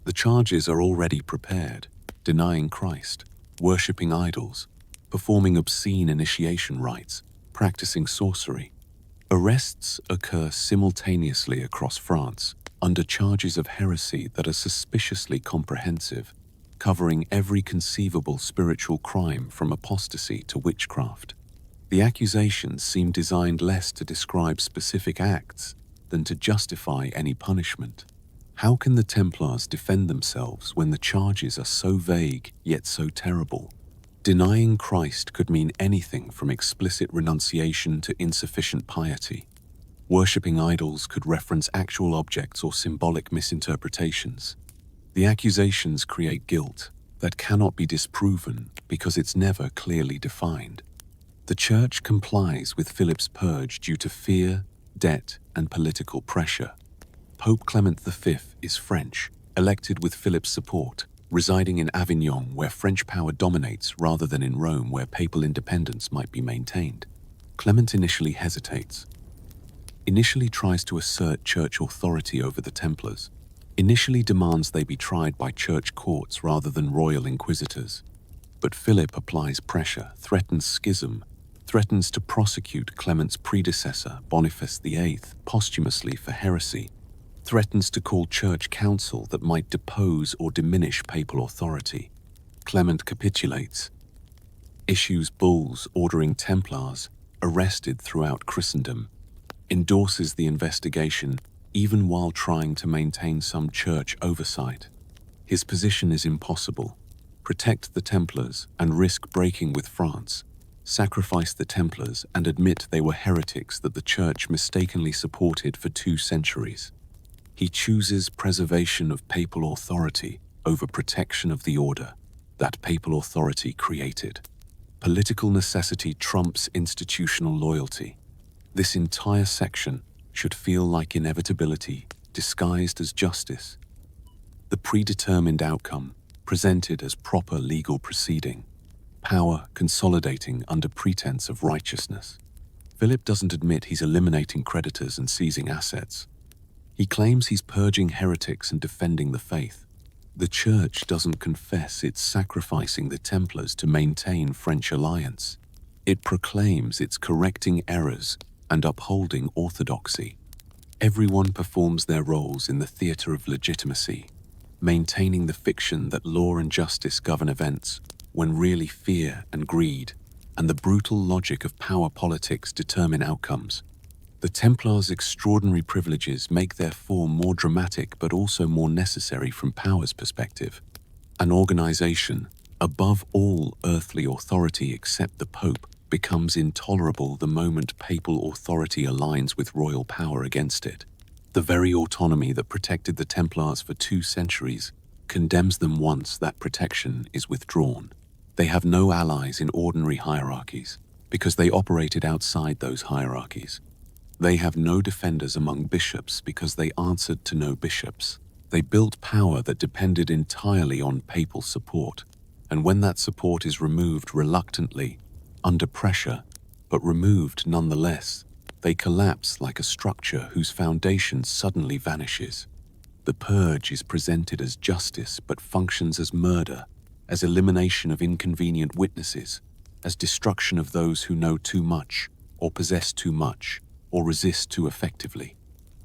The charges are already prepared: denying Christ, worshipping idols, performing obscene initiation rites, practicing sorcery. Arrests occur simultaneously across France under charges of heresy that are suspiciously comprehensive, covering every conceivable spiritual crime from apostasy to witchcraft. The accusations seem designed less to describe specific acts than to justify any punishment. How can the Templars defend themselves when the charges are so vague yet so terrible? Denying Christ could mean anything from explicit renunciation to insufficient piety. Worshipping idols could reference actual objects or symbolic misinterpretations. The accusations create guilt that cannot be disproven because it's never clearly defined. The Church complies with Philip's purge due to fear, debt, and political pressure. Pope Clement V is French, elected with Philip's support, residing in Avignon where French power dominates rather than in Rome where papal independence might be maintained. Clement initially hesitates. Initially tries to assert church authority over the Templars. Initially demands they be tried by church courts rather than royal inquisitors. But Philip applies pressure, threatens schism, threatens to prosecute Clement's predecessor, Boniface VIII, posthumously for heresy, threatens to call church council that might depose or diminish papal authority. Clement capitulates, issues bulls ordering Templars arrested throughout Christendom, endorses the investigation even while trying to maintain some church oversight. His position is impossible: protect the Templars and risk breaking with France, sacrifice the Templars and admit they were heretics that the Church mistakenly supported for 2 centuries. He chooses preservation of papal authority over protection of the order that papal authority created. Political necessity trumps institutional loyalty. This entire section should feel like inevitability disguised as justice. The predetermined outcome presented as proper legal proceeding. Power consolidating under pretense of righteousness. Philip doesn't admit he's eliminating creditors and seizing assets. He claims he's purging heretics and defending the faith. The Church doesn't confess it's sacrificing the Templars to maintain French alliance. It proclaims it's correcting errors and upholding orthodoxy. Everyone performs their roles in the theatre of legitimacy, maintaining the fiction that law and justice govern events, when really fear and greed and the brutal logic of power politics determine outcomes. The Templars' extraordinary privileges make their form more dramatic but also more necessary from power's perspective. An organization, above all earthly authority except the Pope, becomes intolerable the moment papal authority aligns with royal power against it. The very autonomy that protected the Templars for 2 centuries condemns them once that protection is withdrawn. They have no allies in ordinary hierarchies because they operated outside those hierarchies. They have no defenders among bishops because they answered to no bishops. They built power that depended entirely on papal support, and when that support is removed reluctantly, under pressure, but removed nonetheless, they collapse like a structure whose foundation suddenly vanishes. The purge is presented as justice but functions as murder, as elimination of inconvenient witnesses, as destruction of those who know too much, or possess too much, or resist too effectively.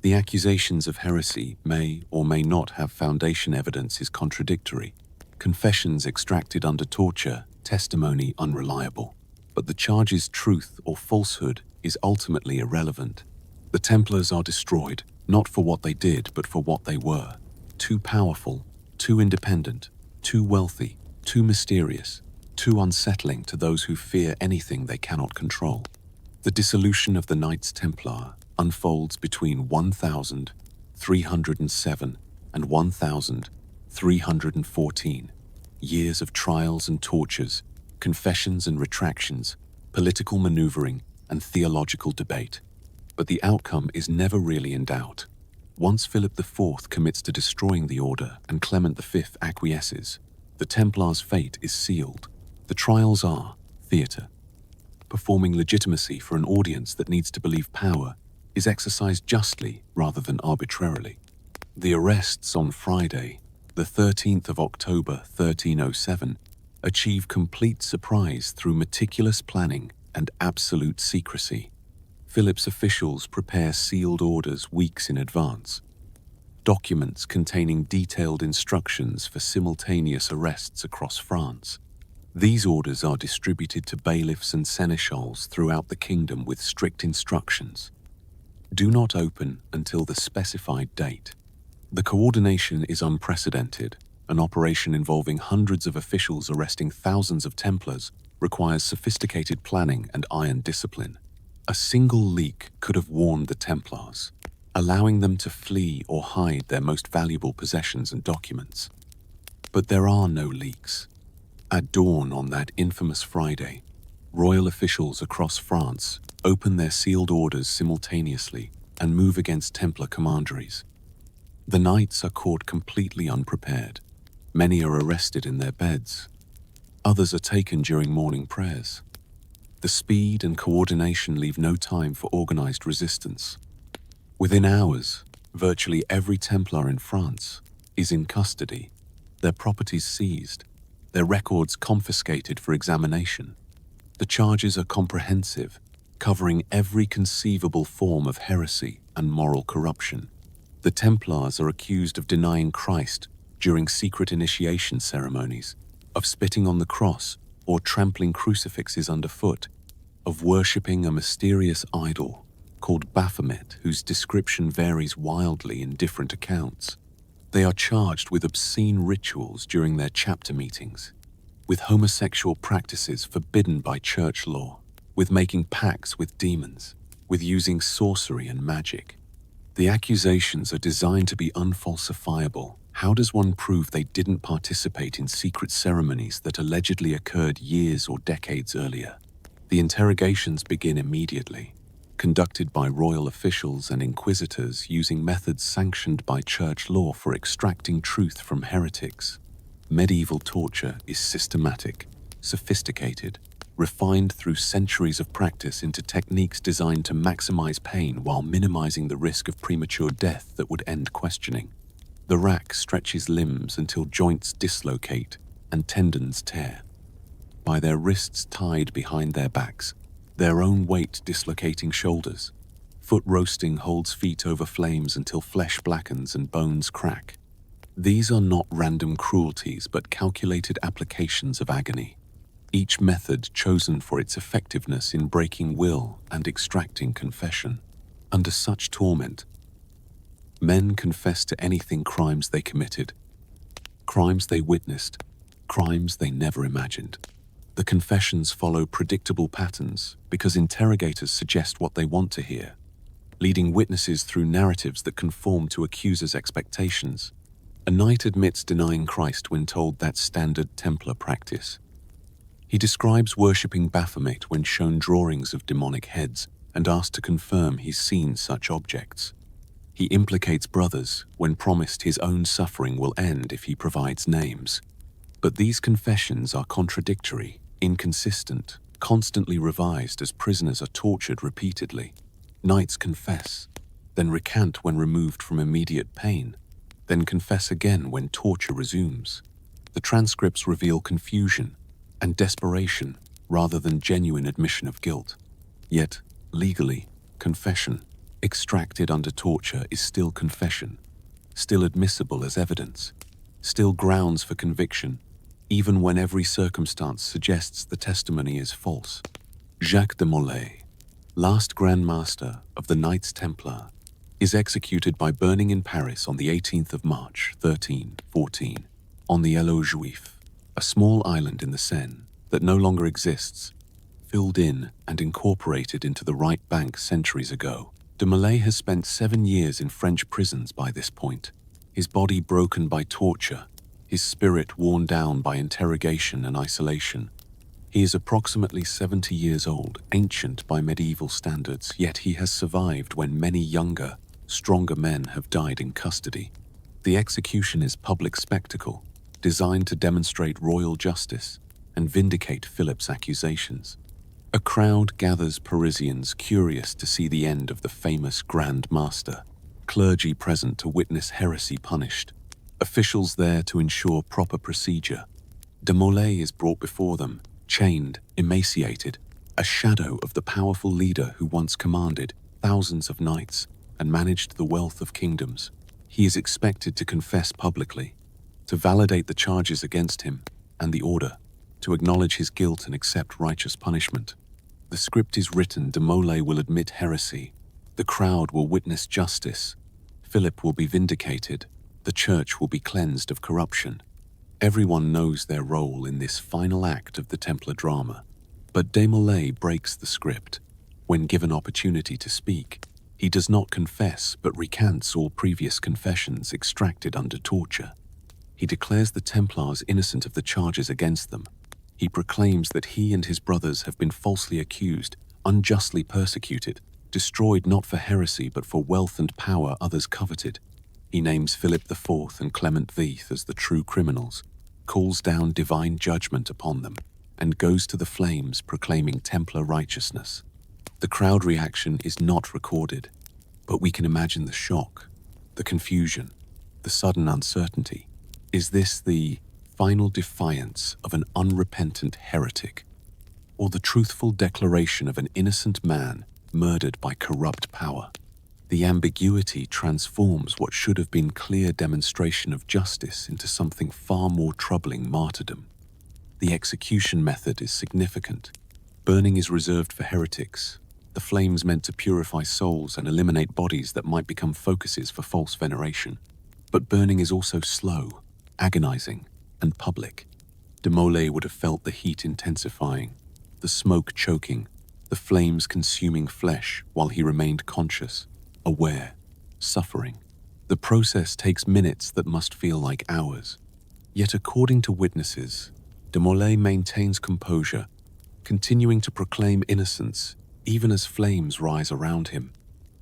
The accusations of heresy may or may not have foundation. Evidence is contradictory. Confessions extracted under torture, testimony unreliable. But the charge's truth or falsehood is ultimately irrelevant. The Templars are destroyed, not for what they did, but for what they were. Too powerful, too independent, too wealthy, too mysterious, too unsettling to those who fear anything they cannot control. The dissolution of the Knights Templar unfolds between 1307 and 1314, years of trials and tortures, confessions and retractions, political maneuvering and theological debate. But the outcome is never really in doubt. Once Philip IV commits to destroying the order and Clement V acquiesces, the Templars' fate is sealed. The trials are theatre. Performing legitimacy for an audience that needs to believe power is exercised justly rather than arbitrarily. The arrests on Friday, the 13th of October 1307, achieve complete surprise through meticulous planning and absolute secrecy. Philip's officials prepare sealed orders weeks in advance, documents containing detailed instructions for simultaneous arrests across France. These orders are distributed to bailiffs and seneschals throughout the kingdom with strict instructions. Do not open until the specified date. The coordination is unprecedented. An operation involving hundreds of officials arresting thousands of Templars requires sophisticated planning and iron discipline. A single leak could have warned the Templars, allowing them to flee or hide their most valuable possessions and documents. But there are no leaks. At dawn on that infamous Friday, royal officials across France open their sealed orders simultaneously and move against Templar commanderies. The knights are caught completely unprepared. Many are arrested in their beds. Others are taken during morning prayers. The speed and coordination leave no time for organized resistance. Within hours, virtually every Templar in France is in custody, their properties seized, their records confiscated for examination. The charges are comprehensive, covering every conceivable form of heresy and moral corruption. The Templars are accused of denying Christ during secret initiation ceremonies, of spitting on the cross or trampling crucifixes underfoot, of worshipping a mysterious idol called Baphomet, whose description varies wildly in different accounts. They are charged with obscene rituals during their chapter meetings, with homosexual practices forbidden by church law, with making pacts with demons, with using sorcery and magic. The accusations are designed to be unfalsifiable. How does one prove they didn't participate in secret ceremonies that allegedly occurred years or decades earlier? The interrogations begin immediately, conducted by royal officials and inquisitors using methods sanctioned by church law for extracting truth from heretics. Medieval torture is systematic, sophisticated, refined through centuries of practice into techniques designed to maximize pain while minimizing the risk of premature death that would end questioning. The rack stretches limbs until joints dislocate and tendons tear. By their wrists tied behind their backs, their own weight dislocating shoulders. Foot roasting holds feet over flames until flesh blackens and bones crack. These are not random cruelties but calculated applications of agony, each method chosen for its effectiveness in breaking will and extracting confession. Under such torment, men confess to anything: crimes they committed, crimes they witnessed, crimes they never imagined. The confessions follow predictable patterns because interrogators suggest what they want to hear, leading witnesses through narratives that conform to accusers' expectations. A knight admits denying Christ when told that's standard Templar practice. He describes worshipping Baphomet when shown drawings of demonic heads and asked to confirm he's seen such objects. He implicates brothers when promised his own suffering will end if he provides names. But these confessions are contradictory, inconsistent, constantly revised as prisoners are tortured repeatedly. Knights confess, then recant when removed from immediate pain, then confess again when torture resumes. The transcripts reveal confusion and desperation rather than genuine admission of guilt. Yet, legally, confession, extracted under torture, is still confession, still admissible as evidence, still grounds for conviction, even when every circumstance suggests the testimony is false. Jacques de Molay, last Grand Master of the Knights Templar, is executed by burning in Paris on the 18th of March, 1314. on the Île aux Juifs, a small island in the Seine that no longer exists, filled in and incorporated into the right bank centuries ago. De Molay has spent 7 years in French prisons by this point, his body broken by torture, his spirit worn down by interrogation and isolation. He is approximately 70 years old, ancient by medieval standards, yet he has survived when many younger, stronger men have died in custody. The execution is public spectacle, designed to demonstrate royal justice and vindicate Philip's accusations. A crowd gathers Parisians curious to see the end of the famous Grand Master, clergy present to witness heresy punished, officials there to ensure proper procedure. De Molay is brought before them, chained, emaciated, a shadow of the powerful leader who once commanded thousands of knights and managed the wealth of kingdoms. He is expected to confess publicly, to validate the charges against him and the order, to acknowledge his guilt and accept righteous punishment. The script is written, De Molay will admit heresy, the crowd will witness justice, Philip will be vindicated, the church will be cleansed of corruption. Everyone knows their role in this final act of the Templar drama. But De Molay breaks the script. When given opportunity to speak, he does not confess but recants all previous confessions extracted under torture. He declares the Templars innocent of the charges against them. He proclaims that he and his brothers have been falsely accused, unjustly persecuted, destroyed not for heresy but for wealth and power others coveted. He names Philip IV and Clement V as the true criminals, calls down divine judgment upon them, and goes to the flames proclaiming Templar righteousness. The crowd reaction is not recorded, but we can imagine the shock, the confusion, the sudden uncertainty. Is this the final defiance of an unrepentant heretic, or the truthful declaration of an innocent man murdered by corrupt power? The ambiguity transforms what should have been clear demonstration of justice into something far more troubling: martyrdom. The execution method is significant. Burning is reserved for heretics, the flames meant to purify souls and eliminate bodies that might become focuses for false veneration. But burning is also slow, agonizing, and public. De Molay would have felt the heat intensifying, the smoke choking, the flames consuming flesh while he remained conscious, aware, suffering. The process takes minutes that must feel like hours. Yet according to witnesses, De Molay maintains composure, continuing to proclaim innocence even as flames rise around him.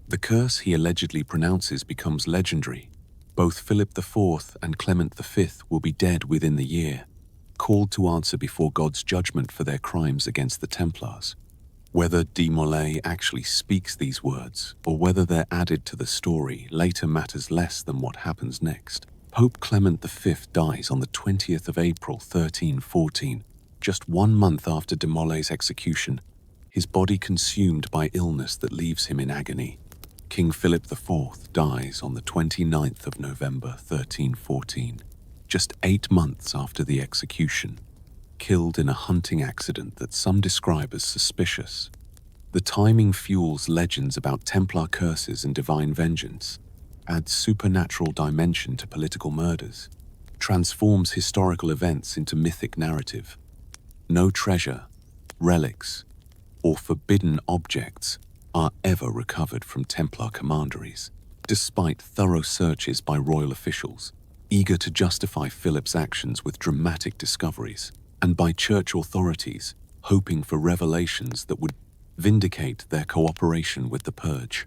The curse he allegedly pronounces becomes legendary. Both Philip IV and Clement V will be dead within the year, called to answer before God's judgment for their crimes against the Templars. Whether De Molay actually speaks these words, or whether they're added to the story, later matters less than what happens next. Pope Clement V dies on the 20th of April 1314, just 1 month after De Molay's execution, his body consumed by illness that leaves him in agony. King Philip IV dies on the 29th of November 1314, just 8 months after the execution, killed in a hunting accident that some describe as suspicious. The timing fuels legends about Templar curses and divine vengeance, adds supernatural dimension to political murders, transforms historical events into mythic narrative. No treasure, relics, or forbidden objects are ever recovered from Templar commanderies, despite thorough searches by royal officials, eager to justify Philip's actions with dramatic discoveries, and by church authorities, hoping for revelations that would vindicate their cooperation with the purge.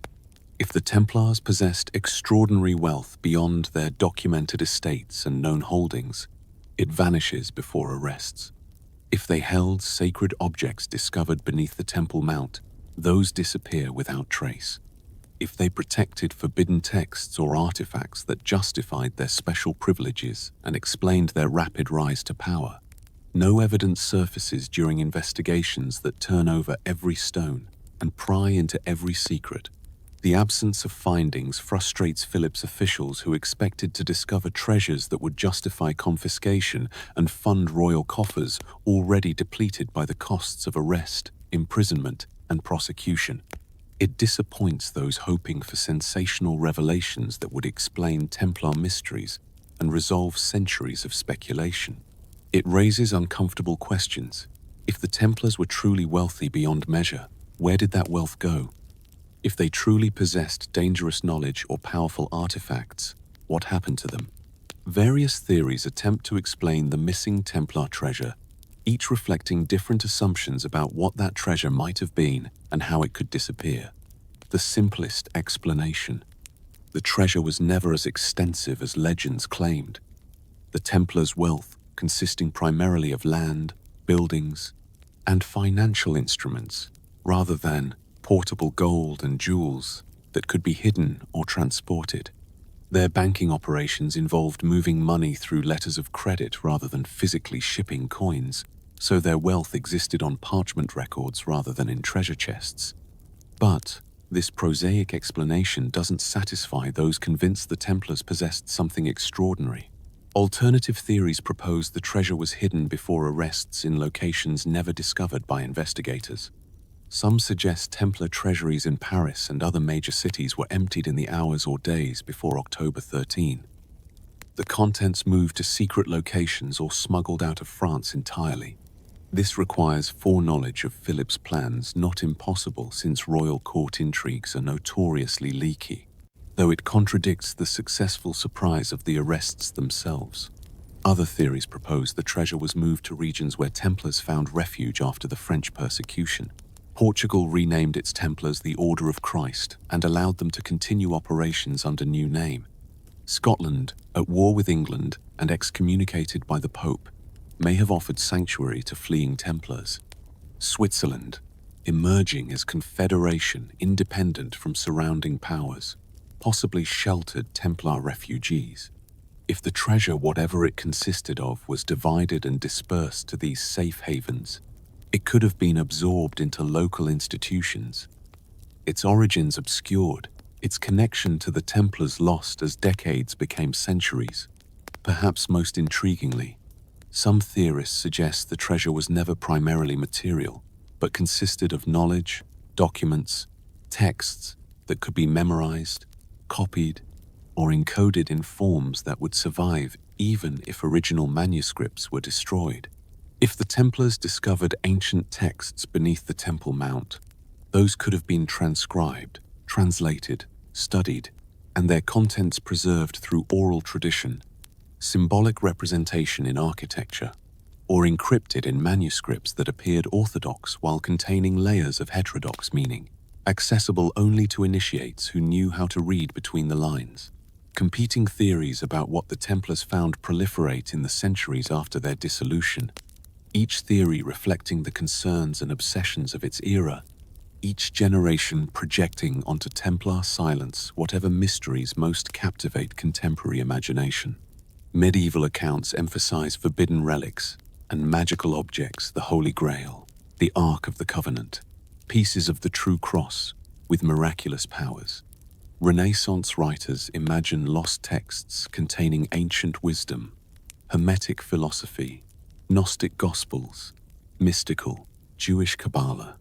If the Templars possessed extraordinary wealth beyond their documented estates and known holdings, it vanishes before arrests. If they held sacred objects discovered beneath the Temple Mount, those disappear without trace. If they protected forbidden texts or artifacts that justified their special privileges and explained their rapid rise to power, no evidence surfaces during investigations that turn over every stone and pry into every secret. The absence of findings frustrates Philip's officials, who expected to discover treasures that would justify confiscation and fund royal coffers already depleted by the costs of arrest, imprisonment, and prosecution. It disappoints those hoping for sensational revelations that would explain Templar mysteries and resolve centuries of speculation. It raises uncomfortable questions. If the Templars were truly wealthy beyond measure, where did that wealth go? If they truly possessed dangerous knowledge or powerful artifacts, what happened to them? Various theories attempt to explain the missing Templar treasure, each reflecting different assumptions about what that treasure might have been and how it could disappear. The simplest explanation: the treasure was never as extensive as legends claimed. The Templars' wealth, consisting primarily of land, buildings, and financial instruments, rather than portable gold and jewels that could be hidden or transported. Their banking operations involved moving money through letters of credit rather than physically shipping coins, so their wealth existed on parchment records rather than in treasure chests. But this prosaic explanation doesn't satisfy those convinced the Templars possessed something extraordinary. Alternative theories propose the treasure was hidden before arrests in locations never discovered by investigators. Some suggest Templar treasuries in Paris and other major cities were emptied in the hours or days before October 13. The contents moved to secret locations or smuggled out of France entirely. This requires foreknowledge of Philip's plans, not impossible since royal court intrigues are notoriously leaky, though it contradicts the successful surprise of the arrests themselves. Other theories propose the treasure was moved to regions where Templars found refuge after the French persecution. Portugal renamed its Templars the Order of Christ and allowed them to continue operations under new name. Scotland, at war with England and excommunicated by the Pope, may have offered sanctuary to fleeing Templars. Switzerland, emerging as confederation independent from surrounding powers, possibly sheltered Templar refugees. If the treasure, whatever it consisted of, was divided and dispersed to these safe havens, it could have been absorbed into local institutions. Its origins obscured, its connection to the Templars lost as decades became centuries. Perhaps most intriguingly, some theorists suggest the treasure was never primarily material, but consisted of knowledge, documents, texts that could be memorized, copied, or encoded in forms that would survive even if original manuscripts were destroyed. If the Templars discovered ancient texts beneath the Temple Mount, those could have been transcribed, translated, studied, and their contents preserved through oral tradition, symbolic representation in architecture, or encrypted in manuscripts that appeared orthodox while containing layers of heterodox meaning, accessible only to initiates who knew how to read between the lines. Competing theories about what the Templars found proliferate in the centuries after their dissolution, each theory reflecting the concerns and obsessions of its era, each generation projecting onto Templar silence whatever mysteries most captivate contemporary imagination. Medieval accounts emphasize forbidden relics and magical objects, the Holy Grail, the Ark of the Covenant, pieces of the true cross with miraculous powers. Renaissance writers imagine lost texts containing ancient wisdom, Hermetic philosophy, Gnostic Gospels, mystical, Jewish Kabbalah.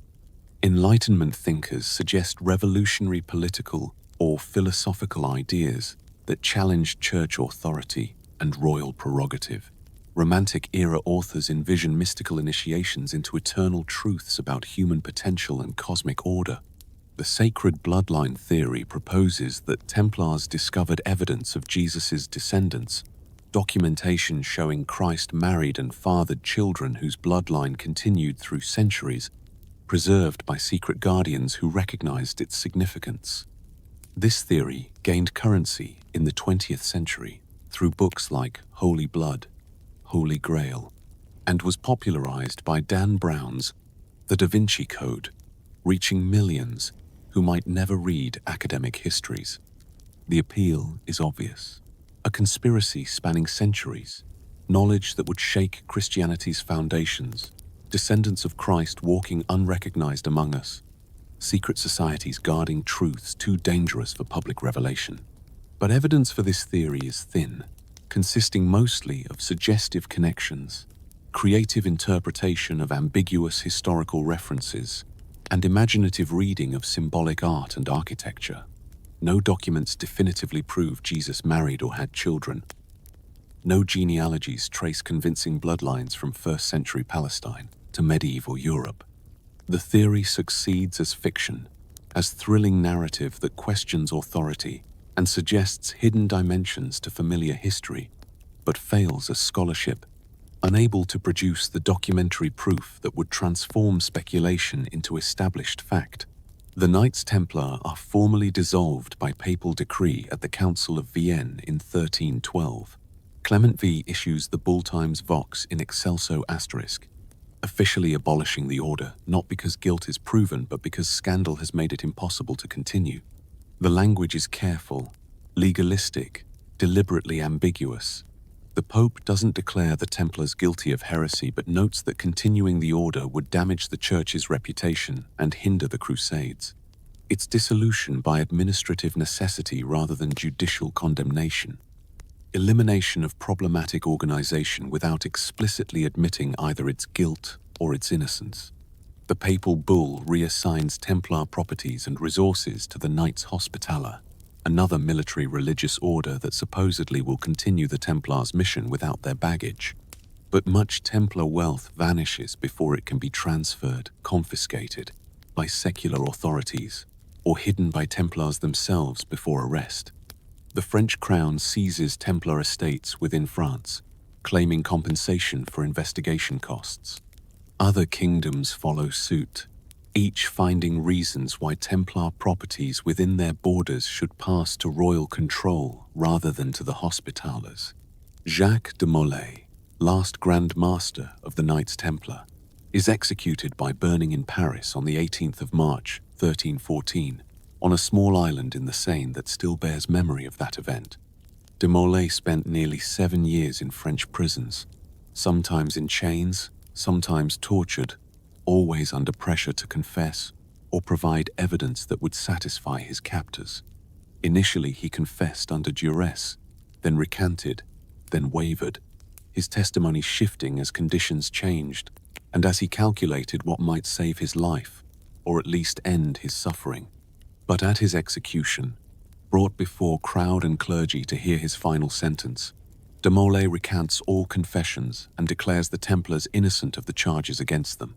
Enlightenment thinkers suggest revolutionary political or philosophical ideas that challenged church authority and royal prerogative. Romantic-era authors envision mystical initiations into eternal truths about human potential and cosmic order. The sacred bloodline theory proposes that Templars discovered evidence of Jesus' descendants, documentation showing Christ married and fathered children whose bloodline continued through centuries, preserved by secret guardians who recognized its significance. This theory gained currency in the 20th century through books like Holy Blood, Holy Grail, and was popularized by Dan Brown's The Da Vinci Code, reaching millions who might never read academic histories. The appeal is obvious. A conspiracy spanning centuries, knowledge that would shake Christianity's foundations, descendants of Christ walking unrecognized among us, secret societies guarding truths too dangerous for public revelation. But evidence for this theory is thin, consisting mostly of suggestive connections, creative interpretation of ambiguous historical references, and imaginative reading of symbolic art and architecture. No documents definitively prove Jesus married or had children. No genealogies trace convincing bloodlines from 1st century Palestine to medieval Europe. The theory succeeds as fiction, as thrilling narrative that questions authority and suggests hidden dimensions to familiar history, but fails as scholarship, unable to produce the documentary proof that would transform speculation into established fact. The Knights Templar are formally dissolved by papal decree at the Council of Vienne in 1312. Clement V issues the bull Times Vox in excelso asterisk, officially abolishing the order, not because guilt is proven, but because scandal has made it impossible to continue. The language is careful, legalistic, deliberately ambiguous. The Pope doesn't declare the Templars guilty of heresy, but notes that continuing the order would damage the Church's reputation and hinder the Crusades. Its dissolution by administrative necessity rather than judicial condemnation. Elimination of problematic organization without explicitly admitting either its guilt or its innocence. The papal bull reassigns Templar properties and resources to the Knights Hospitaller, another military religious order that supposedly will continue the Templars' mission without their baggage. But much Templar wealth vanishes before it can be transferred, confiscated by secular authorities, or hidden by Templars themselves before arrest. The French crown seizes Templar estates within France, claiming compensation for investigation costs. Other kingdoms follow suit, each finding reasons why Templar properties within their borders should pass to royal control rather than to the Hospitallers. Jacques de Molay, last Grand Master of the Knights Templar, is executed by burning in Paris on the 18th of March, 1314, on a small island in the Seine that still bears memory of that event. De Molay spent nearly 7 years in French prisons, sometimes in chains, sometimes tortured, always under pressure to confess or provide evidence that would satisfy his captors. Initially, he confessed under duress, then recanted, then wavered, his testimony shifting as conditions changed and as he calculated what might save his life, or at least end his suffering. But at his execution, brought before crowd and clergy to hear his final sentence, de Molay recants all confessions and declares the Templars innocent of the charges against them.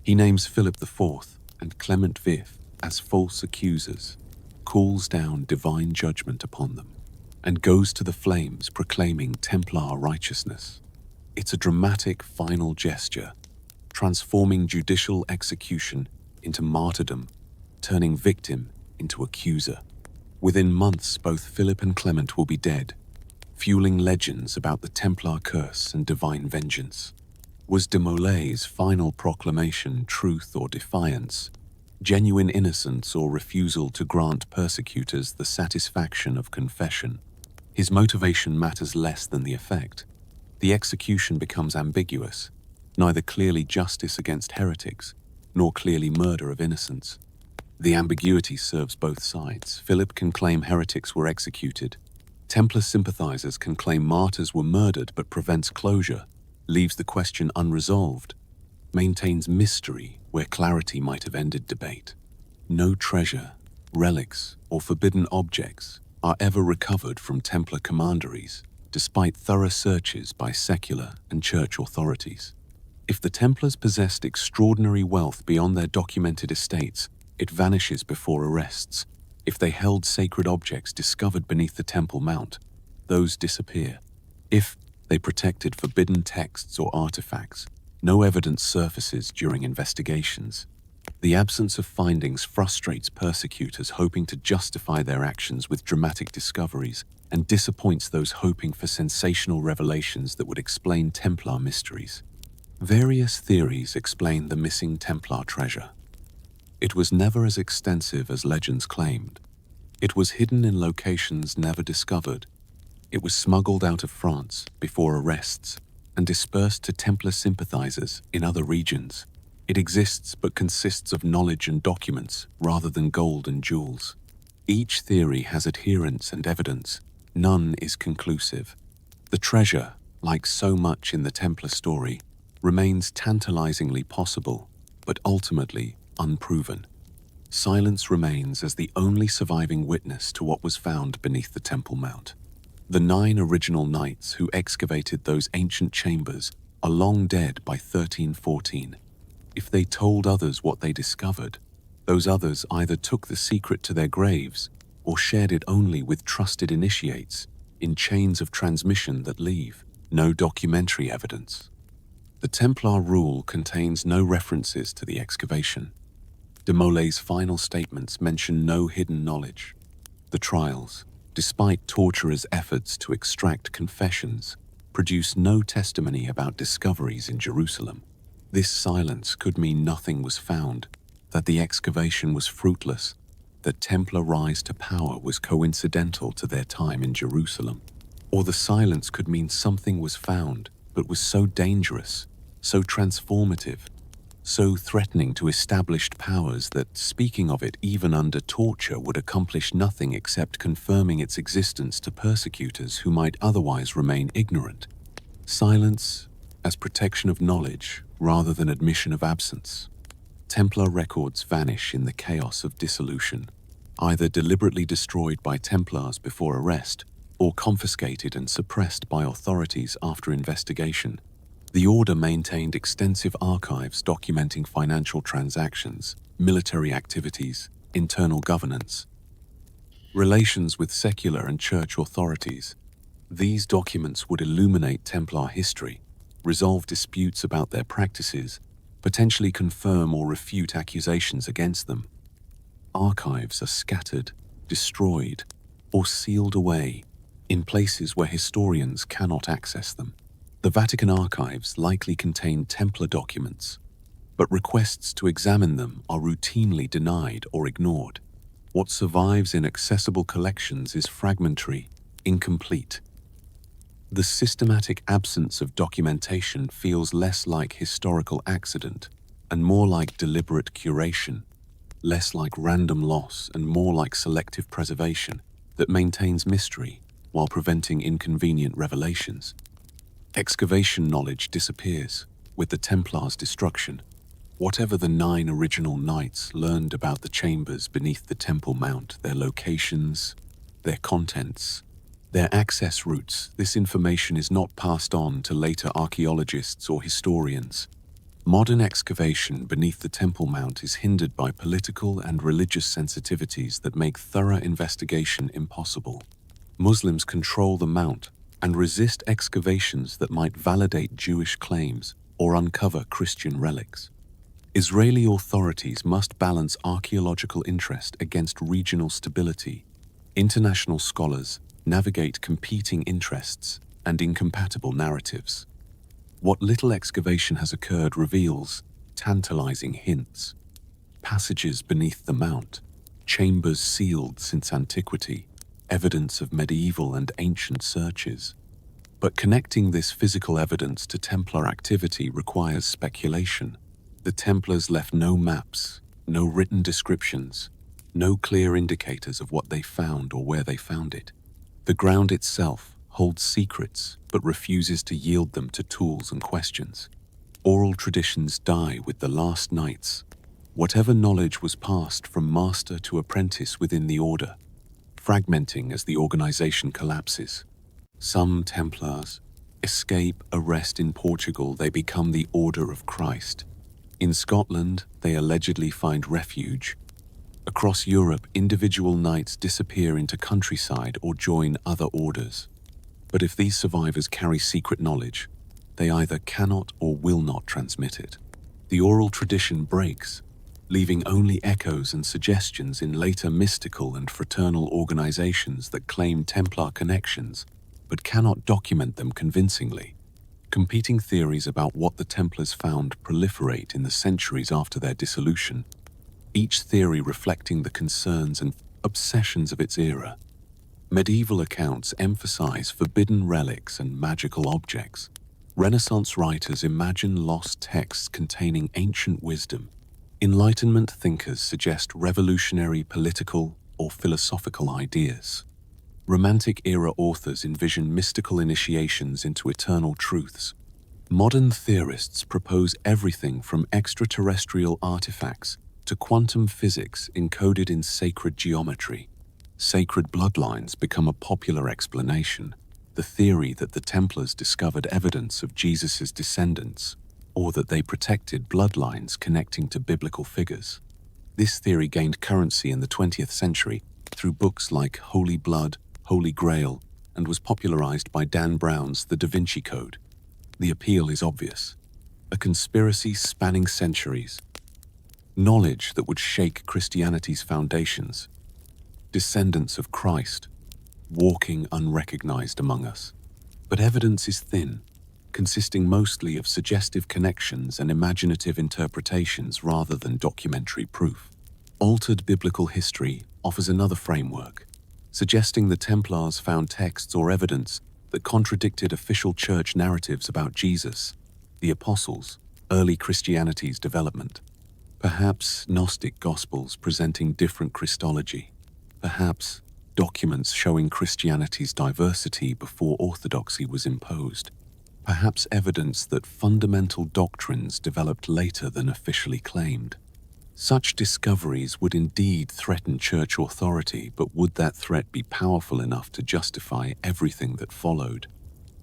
He names Philip IV and Clement V as false accusers, calls down divine judgment upon them, and goes to the flames proclaiming Templar righteousness. It's a dramatic final gesture, transforming judicial execution into martyrdom, turning victim into accuser. Within months, both Philip and Clement will be dead, fueling legends about the Templar curse and divine vengeance. Was de Molay's final proclamation truth or defiance, genuine innocence or refusal to grant persecutors the satisfaction of confession? His motivation matters less than the effect. The execution becomes ambiguous, neither clearly justice against heretics, nor clearly murder of innocents. The ambiguity serves both sides. Philip can claim heretics were executed. Templar sympathizers can claim martyrs were murdered, but prevents closure, leaves the question unresolved, maintains mystery where clarity might have ended debate. No treasure, relics, or forbidden objects are ever recovered from Templar commanderies, despite thorough searches by secular and church authorities. If the Templars possessed extraordinary wealth beyond their documented estates, it vanishes before arrests. If they held sacred objects discovered beneath the Temple Mount, those disappear. If they protected forbidden texts or artifacts, no evidence surfaces during investigations. The absence of findings frustrates persecutors hoping to justify their actions with dramatic discoveries and disappoints those hoping for sensational revelations that would explain Templar mysteries. Various theories explain the missing Templar treasure. It was never as extensive as legends claimed. It was hidden in locations never discovered. It was smuggled out of France before arrests and dispersed to Templar sympathizers in other regions. It exists but consists of knowledge and documents rather than gold and jewels. Each theory has adherents and evidence. None is conclusive. The treasure, like so much in the Templar story, remains tantalizingly possible, but ultimately unproven. Silence remains as the only surviving witness to what was found beneath the Temple Mount. The 9 original knights who excavated those ancient chambers are long dead by 1314. If they told others what they discovered, those others either took the secret to their graves or shared it only with trusted initiates in chains of transmission that leave no documentary evidence. The Templar rule contains no references to the excavation. De Molay's final statements mention no hidden knowledge. The trials, despite torturers' efforts to extract confessions, produce no testimony about discoveries in Jerusalem. This silence could mean nothing was found, that the excavation was fruitless, that Templar rise to power was coincidental to their time in Jerusalem. Or the silence could mean something was found, but was so dangerous, so transformative, so threatening to established powers that speaking of it even under torture would accomplish nothing except confirming its existence to persecutors who might otherwise remain ignorant. Silence as protection of knowledge rather than admission of absence. Templar records vanish in the chaos of dissolution, either deliberately destroyed by Templars before arrest or confiscated and suppressed by authorities after investigation. The order maintained extensive archives documenting financial transactions, military activities, internal governance, relations with secular and church authorities. These documents would illuminate Templar history, resolve disputes about their practices, potentially confirm or refute accusations against them. Archives are scattered, destroyed, or sealed away in places where historians cannot access them. The Vatican archives likely contain Templar documents, but requests to examine them are routinely denied or ignored. What survives in accessible collections is fragmentary, incomplete. The systematic absence of documentation feels less like historical accident and more like deliberate curation, less like random loss and more like selective preservation that maintains mystery while preventing inconvenient revelations. Excavation knowledge disappears with the Templars' destruction. Whatever the 9 original knights learned about the chambers beneath the Temple Mount, their locations, their contents, their access routes, this information is not passed on to later archaeologists or historians. Modern excavation beneath the Temple Mount is hindered by political and religious sensitivities that make thorough investigation impossible. Muslims control the Mount and resist excavations that might validate Jewish claims or uncover Christian relics. Israeli authorities must balance archaeological interest against regional stability. International scholars navigate competing interests and incompatible narratives. What little excavation has occurred reveals tantalizing hints. Passages beneath the Mount, chambers sealed since antiquity, evidence of medieval and ancient searches. But connecting this physical evidence to Templar activity requires speculation. The Templars left no maps, no written descriptions, no clear indicators of what they found or where they found it. The ground itself holds secrets but refuses to yield them to tools and questions. Oral traditions die with the last knights. Whatever knowledge was passed from master to apprentice within the order, fragmenting as the organization collapses. Some Templars escape arrest in Portugal. They become the Order of Christ. In Scotland, they allegedly find refuge. Across Europe, individual knights disappear into countryside or join other orders. But if these survivors carry secret knowledge, they either cannot or will not transmit it. The oral tradition breaks, leaving only echoes and suggestions in later mystical and fraternal organizations that claim Templar connections, but cannot document them convincingly. Competing theories about what the Templars found proliferate in the centuries after their dissolution, each theory reflecting the concerns and obsessions of its era. Medieval accounts emphasize forbidden relics and magical objects. Renaissance writers imagine lost texts containing ancient wisdom. Enlightenment thinkers suggest revolutionary political or philosophical ideas. Romantic-era authors envision mystical initiations into eternal truths. Modern theorists propose everything from extraterrestrial artifacts to quantum physics encoded in sacred geometry. Sacred bloodlines become a popular explanation, the theory that the Templars discovered evidence of Jesus' descendants, or that they protected bloodlines connecting to biblical figures. This theory gained currency in the 20th century through books like Holy Blood, Holy Grail, and was popularized by Dan Brown's The Da Vinci Code. The appeal is obvious. A conspiracy spanning centuries. Knowledge that would shake Christianity's foundations. Descendants of Christ, walking unrecognized among us. But evidence is thin, consisting mostly of suggestive connections and imaginative interpretations rather than documentary proof. Altered biblical history offers another framework, suggesting the Templars found texts or evidence that contradicted official church narratives about Jesus, the apostles, early Christianity's development. Perhaps Gnostic Gospels presenting different Christology. Perhaps documents showing Christianity's diversity before orthodoxy was imposed. Perhaps evidence that fundamental doctrines developed later than officially claimed. Such discoveries would indeed threaten church authority, but would that threat be powerful enough to justify everything that followed?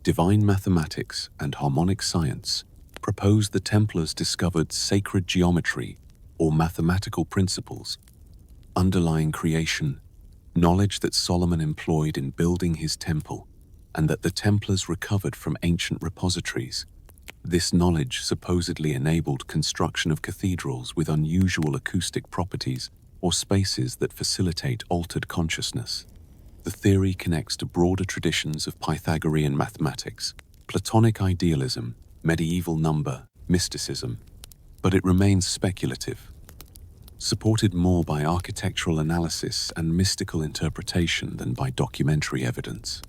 Divine mathematics and harmonic science propose the Templars discovered sacred geometry or mathematical principles underlying creation, knowledge that Solomon employed in building his temple, and that the Templars recovered from ancient repositories. This knowledge supposedly enabled construction of cathedrals with unusual acoustic properties or spaces that facilitate altered consciousness. The theory connects to broader traditions of Pythagorean mathematics, Platonic idealism, medieval number, mysticism, but it remains speculative, supported more by architectural analysis and mystical interpretation than by documentary evidence.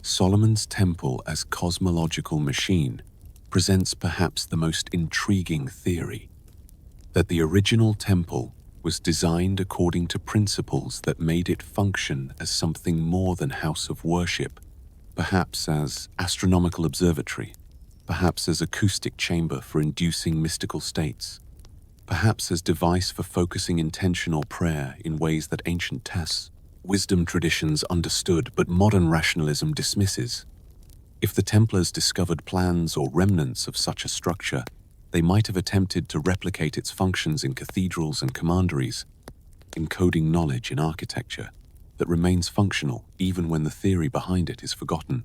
Solomon's temple as cosmological machine presents perhaps the most intriguing theory, that the original temple was designed according to principles that made it function as something more than house of worship, perhaps as astronomical observatory, perhaps as acoustic chamber for inducing mystical states, perhaps as device for focusing intention or prayer in ways that ancient wisdom traditions understood but modern rationalism dismisses. If the Templars discovered plans or remnants of such a structure, they might have attempted to replicate its functions in cathedrals and commanderies, encoding knowledge in architecture that remains functional even when the theory behind it is forgotten.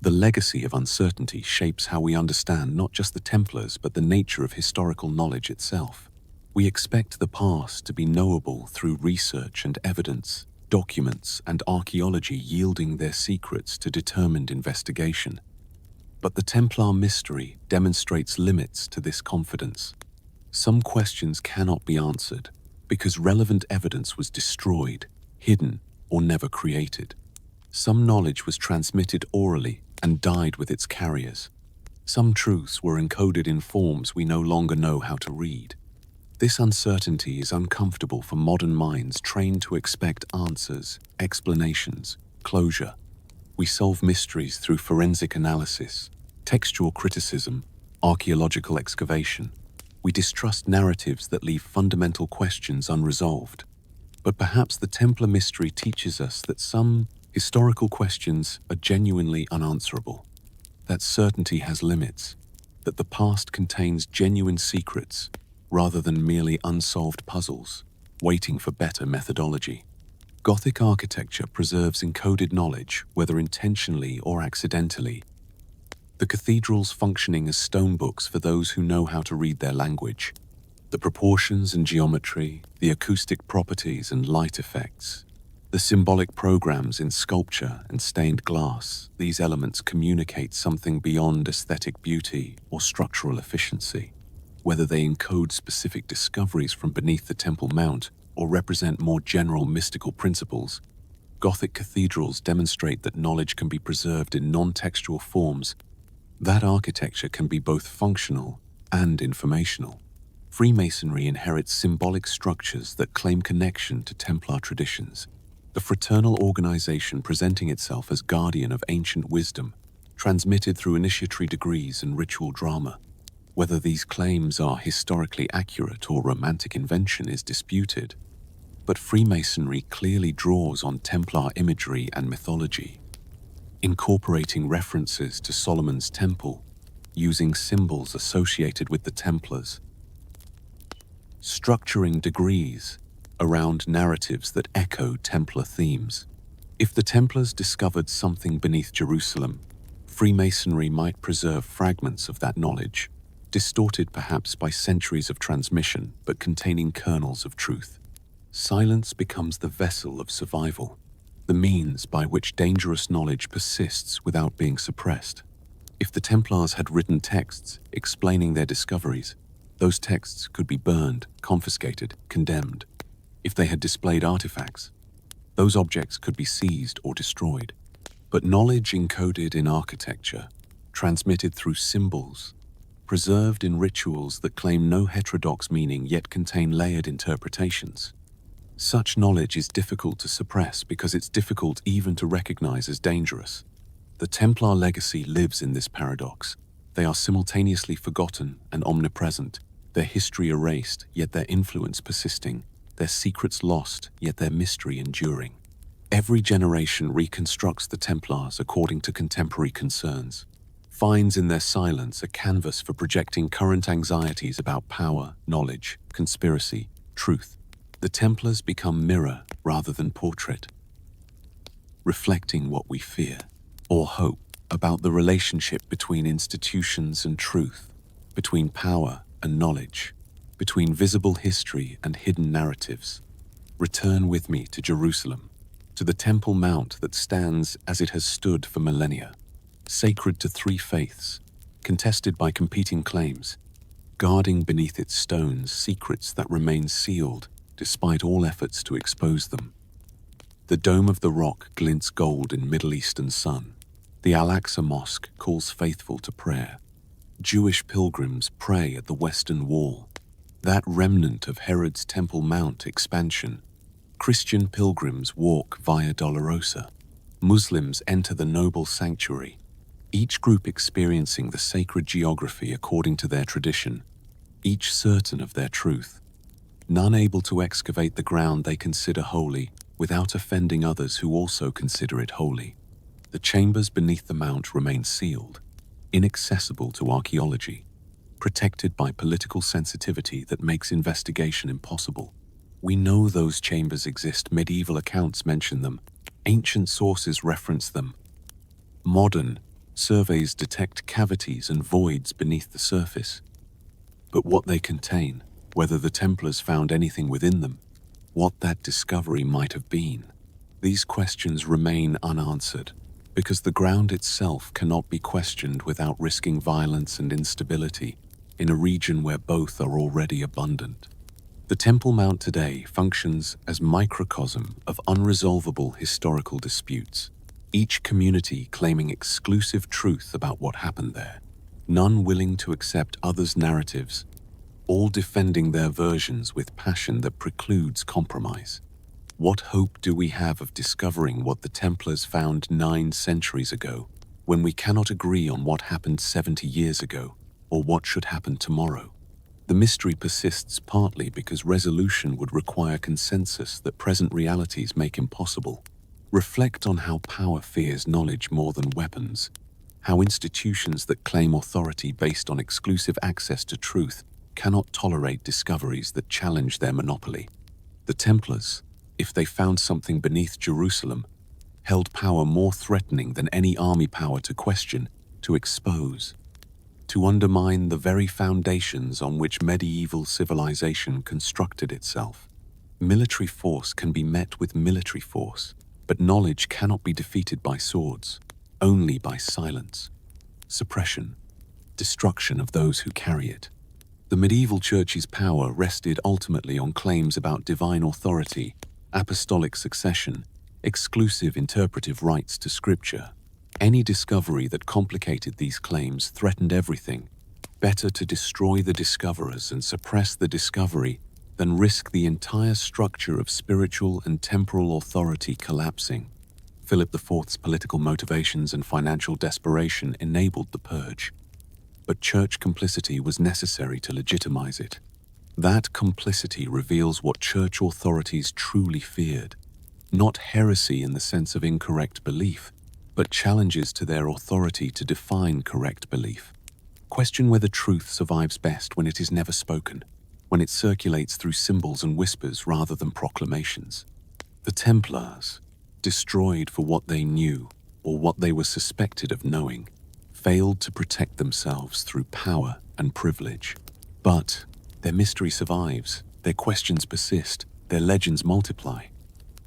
The legacy of uncertainty shapes how we understand not just the Templars but the nature of historical knowledge itself. We expect the past to be knowable through research and evidence, documents and archaeology yielding their secrets to determined investigation. But the Templar mystery demonstrates limits to this confidence. Some questions cannot be answered because relevant evidence was destroyed, hidden, or never created. Some knowledge was transmitted orally and died with its carriers. Some truths were encoded in forms we no longer know how to read. This uncertainty is uncomfortable for modern minds trained to expect answers, explanations, closure. We solve mysteries through forensic analysis, textual criticism, archaeological excavation. We distrust narratives that leave fundamental questions unresolved. But perhaps the Templar mystery teaches us that some historical questions are genuinely unanswerable, that certainty has limits, that the past contains genuine secrets rather than merely unsolved puzzles, waiting for better methodology. Gothic architecture preserves encoded knowledge, whether intentionally or accidentally. The cathedrals functioning as stone books for those who know how to read their language. The proportions and geometry, the acoustic properties and light effects, the symbolic programs in sculpture and stained glass, these elements communicate something beyond aesthetic beauty or structural efficiency. Whether they encode specific discoveries from beneath the Temple Mount or represent more general mystical principles, Gothic cathedrals demonstrate that knowledge can be preserved in non-textual forms, that architecture can be both functional and informational. Freemasonry inherits symbolic structures that claim connection to Templar traditions, the fraternal organization presenting itself as guardian of ancient wisdom, transmitted through initiatory degrees and ritual drama. Whether these claims are historically accurate or romantic invention is disputed. But Freemasonry clearly draws on Templar imagery and mythology, incorporating references to Solomon's Temple, using symbols associated with the Templars, structuring degrees around narratives that echo Templar themes. If the Templars discovered something beneath Jerusalem, Freemasonry might preserve fragments of that knowledge, distorted perhaps by centuries of transmission but containing kernels of truth. Silence becomes the vessel of survival, the means by which dangerous knowledge persists without being suppressed. If the Templars had written texts explaining their discoveries, those texts could be burned, confiscated, condemned. If they had displayed artifacts, those objects could be seized or destroyed. But knowledge encoded in architecture, transmitted through symbols, preserved in rituals that claim no heterodox meaning yet contain layered interpretations. Such knowledge is difficult to suppress because it's difficult even to recognize as dangerous. The Templar legacy lives in this paradox. They are simultaneously forgotten and omnipresent, their history erased, yet their influence persisting, their secrets lost, yet their mystery enduring. Every generation reconstructs the Templars according to contemporary concerns, finds in their silence a canvas for projecting current anxieties about power, knowledge, conspiracy, truth. The Templars become mirror rather than portrait, reflecting what we fear or hope about the relationship between institutions and truth, between power and knowledge, between visible history and hidden narratives. Return with me to Jerusalem, to the Temple Mount that stands as it has stood for millennia, sacred to three faiths, contested by competing claims, guarding beneath its stones secrets that remain sealed despite all efforts to expose them. The dome of the rock glints gold in Middle Eastern sun. The Al-Aqsa Mosque calls faithful to prayer. Jewish pilgrims pray at the Western Wall, that remnant of Herod's Temple Mount expansion. Christian pilgrims walk Via Dolorosa. Muslims enter the noble sanctuary, each group experiencing the sacred geography according to their tradition, each certain of their truth. None able to excavate the ground they consider holy without offending others who also consider it holy. The chambers beneath the mount remain sealed, inaccessible to archaeology, protected by political sensitivity that makes investigation impossible. We know those chambers exist. Medieval accounts mention them. Ancient sources reference them. Modern surveys detect cavities and voids beneath the surface. But what they contain, whether the Templars found anything within them, what that discovery might have been, these questions remain unanswered, because the ground itself cannot be questioned without risking violence and instability in a region where both are already abundant. The Temple Mount today functions as microcosm of unresolvable historical disputes, each community claiming exclusive truth about what happened there, none willing to accept others' narratives, all defending their versions with passion that precludes compromise. What hope do we have of discovering what the Templars found 9 centuries ago, when we cannot agree on what happened 70 years ago, or what should happen tomorrow? The mystery persists partly because resolution would require consensus that present realities make impossible. Reflect on how power fears knowledge more than weapons, how institutions that claim authority based on exclusive access to truth cannot tolerate discoveries that challenge their monopoly. The Templars, if they found something beneath Jerusalem, held power more threatening than any army power to question, to expose, to undermine the very foundations on which medieval civilization constructed itself. Military force can be met with military force, but knowledge cannot be defeated by swords, only by silence, suppression, destruction of those who carry it. The medieval church's power rested ultimately on claims about divine authority, apostolic succession, exclusive interpretive rights to scripture. Any discovery that complicated these claims threatened everything. Better to destroy the discoverers and suppress the discovery than risk the entire structure of spiritual and temporal authority collapsing. Philip IV's political motivations and financial desperation enabled the purge, but church complicity was necessary to legitimize it. That complicity reveals what church authorities truly feared, not heresy in the sense of incorrect belief, but challenges to their authority to define correct belief. Question whether truth survives best when it is never spoken, when it circulates through symbols and whispers rather than proclamations. The Templars, destroyed for what they knew or what they were suspected of knowing, failed to protect themselves through power and privilege. But their mystery survives, their questions persist, their legends multiply.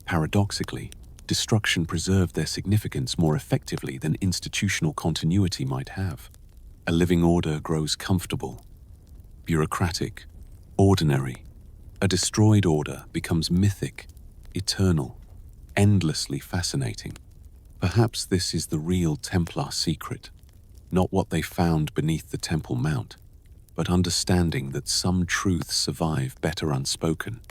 Paradoxically, destruction preserved their significance more effectively than institutional continuity might have. A living order grows comfortable, bureaucratic, ordinary. A destroyed order becomes mythic, eternal, endlessly fascinating. Perhaps this is the real Templar secret, not what they found beneath the Temple Mount, but understanding that some truths survive better unspoken.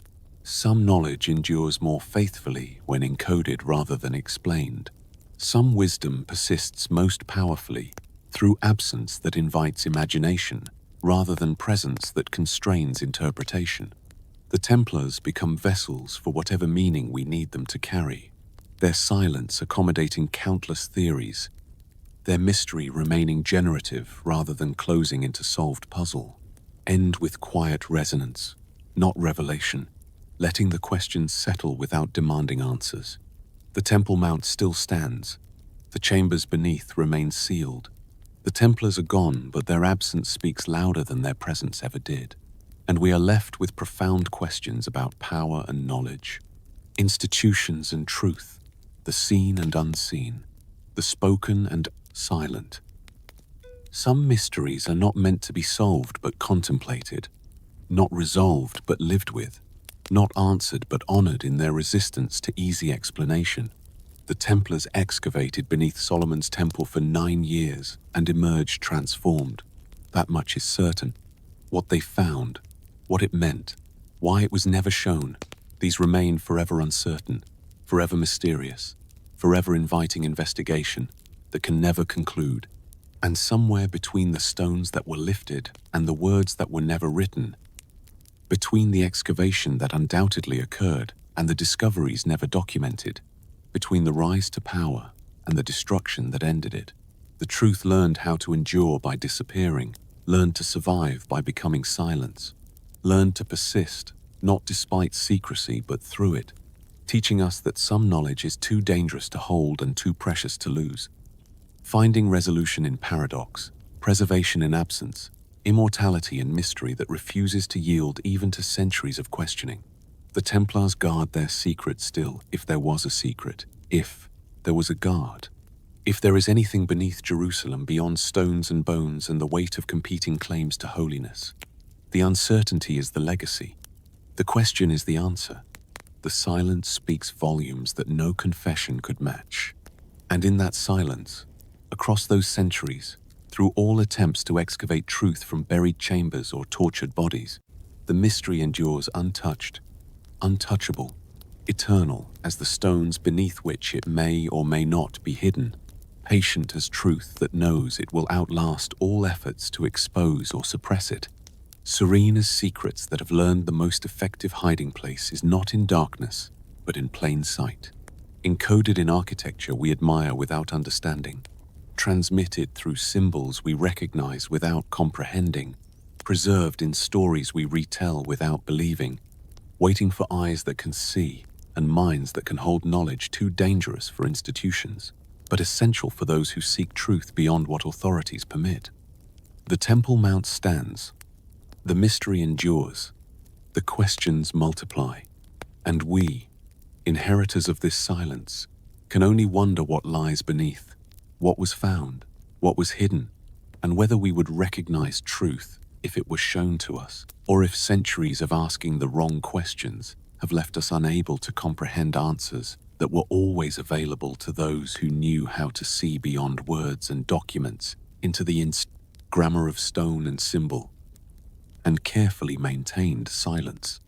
Some knowledge endures more faithfully when encoded rather than explained. Some wisdom persists most powerfully through absence that invites imagination rather than presence that constrains interpretation. The Templars become vessels for whatever meaning we need them to carry, their silence accommodating countless theories, their mystery remaining generative rather than closing into solved puzzle. End with quiet resonance, not revelation, letting the questions settle without demanding answers. The Temple Mount still stands. The chambers beneath remain sealed. The Templars are gone, but their absence speaks louder than their presence ever did. And we are left with profound questions about power and knowledge, institutions and truth, the seen and unseen, the spoken and silent. Some mysteries are not meant to be solved but contemplated, not resolved but lived with, not answered but honored in their resistance to easy explanation. The Templars excavated beneath Solomon's temple for 9 years and emerged transformed. That much is certain. What they found, what it meant, why it was never shown, these remain forever uncertain, forever mysterious, forever inviting investigation that can never conclude. And somewhere between the stones that were lifted and the words that were never written, between the excavation that undoubtedly occurred and the discoveries never documented, between the rise to power and the destruction that ended it, the truth learned how to endure by disappearing, learned to survive by becoming silence, learned to persist, not despite secrecy but through it, teaching us that some knowledge is too dangerous to hold and too precious to lose. Finding resolution in paradox, preservation in absence, immortality in mystery that refuses to yield even to centuries of questioning. The Templars guard their secret still, if there was a secret, if there was a guard. If there is anything beneath Jerusalem beyond stones and bones and the weight of competing claims to holiness. The uncertainty is the legacy. The question is the answer. The silence speaks volumes that no confession could match. And in that silence, across those centuries, through all attempts to excavate truth from buried chambers or tortured bodies, the mystery endures untouched, untouchable, eternal as the stones beneath which it may or may not be hidden, patient as truth that knows it will outlast all efforts to expose or suppress it, serene as secrets that have learned the most effective hiding place is not in darkness, but in plain sight. Encoded in architecture we admire without understanding, transmitted through symbols we recognize without comprehending, preserved in stories we retell without believing, waiting for eyes that can see and minds that can hold knowledge too dangerous for institutions, but essential for those who seek truth beyond what authorities permit. The Temple Mount stands, the mystery endures, the questions multiply, and we, inheritors of this silence, can only wonder what lies beneath, what was found, what was hidden, and whether we would recognize truth if it was shown to us, or if centuries of asking the wrong questions have left us unable to comprehend answers that were always available to those who knew how to see beyond words and documents into the grammar of stone and symbol, and carefully maintained silence.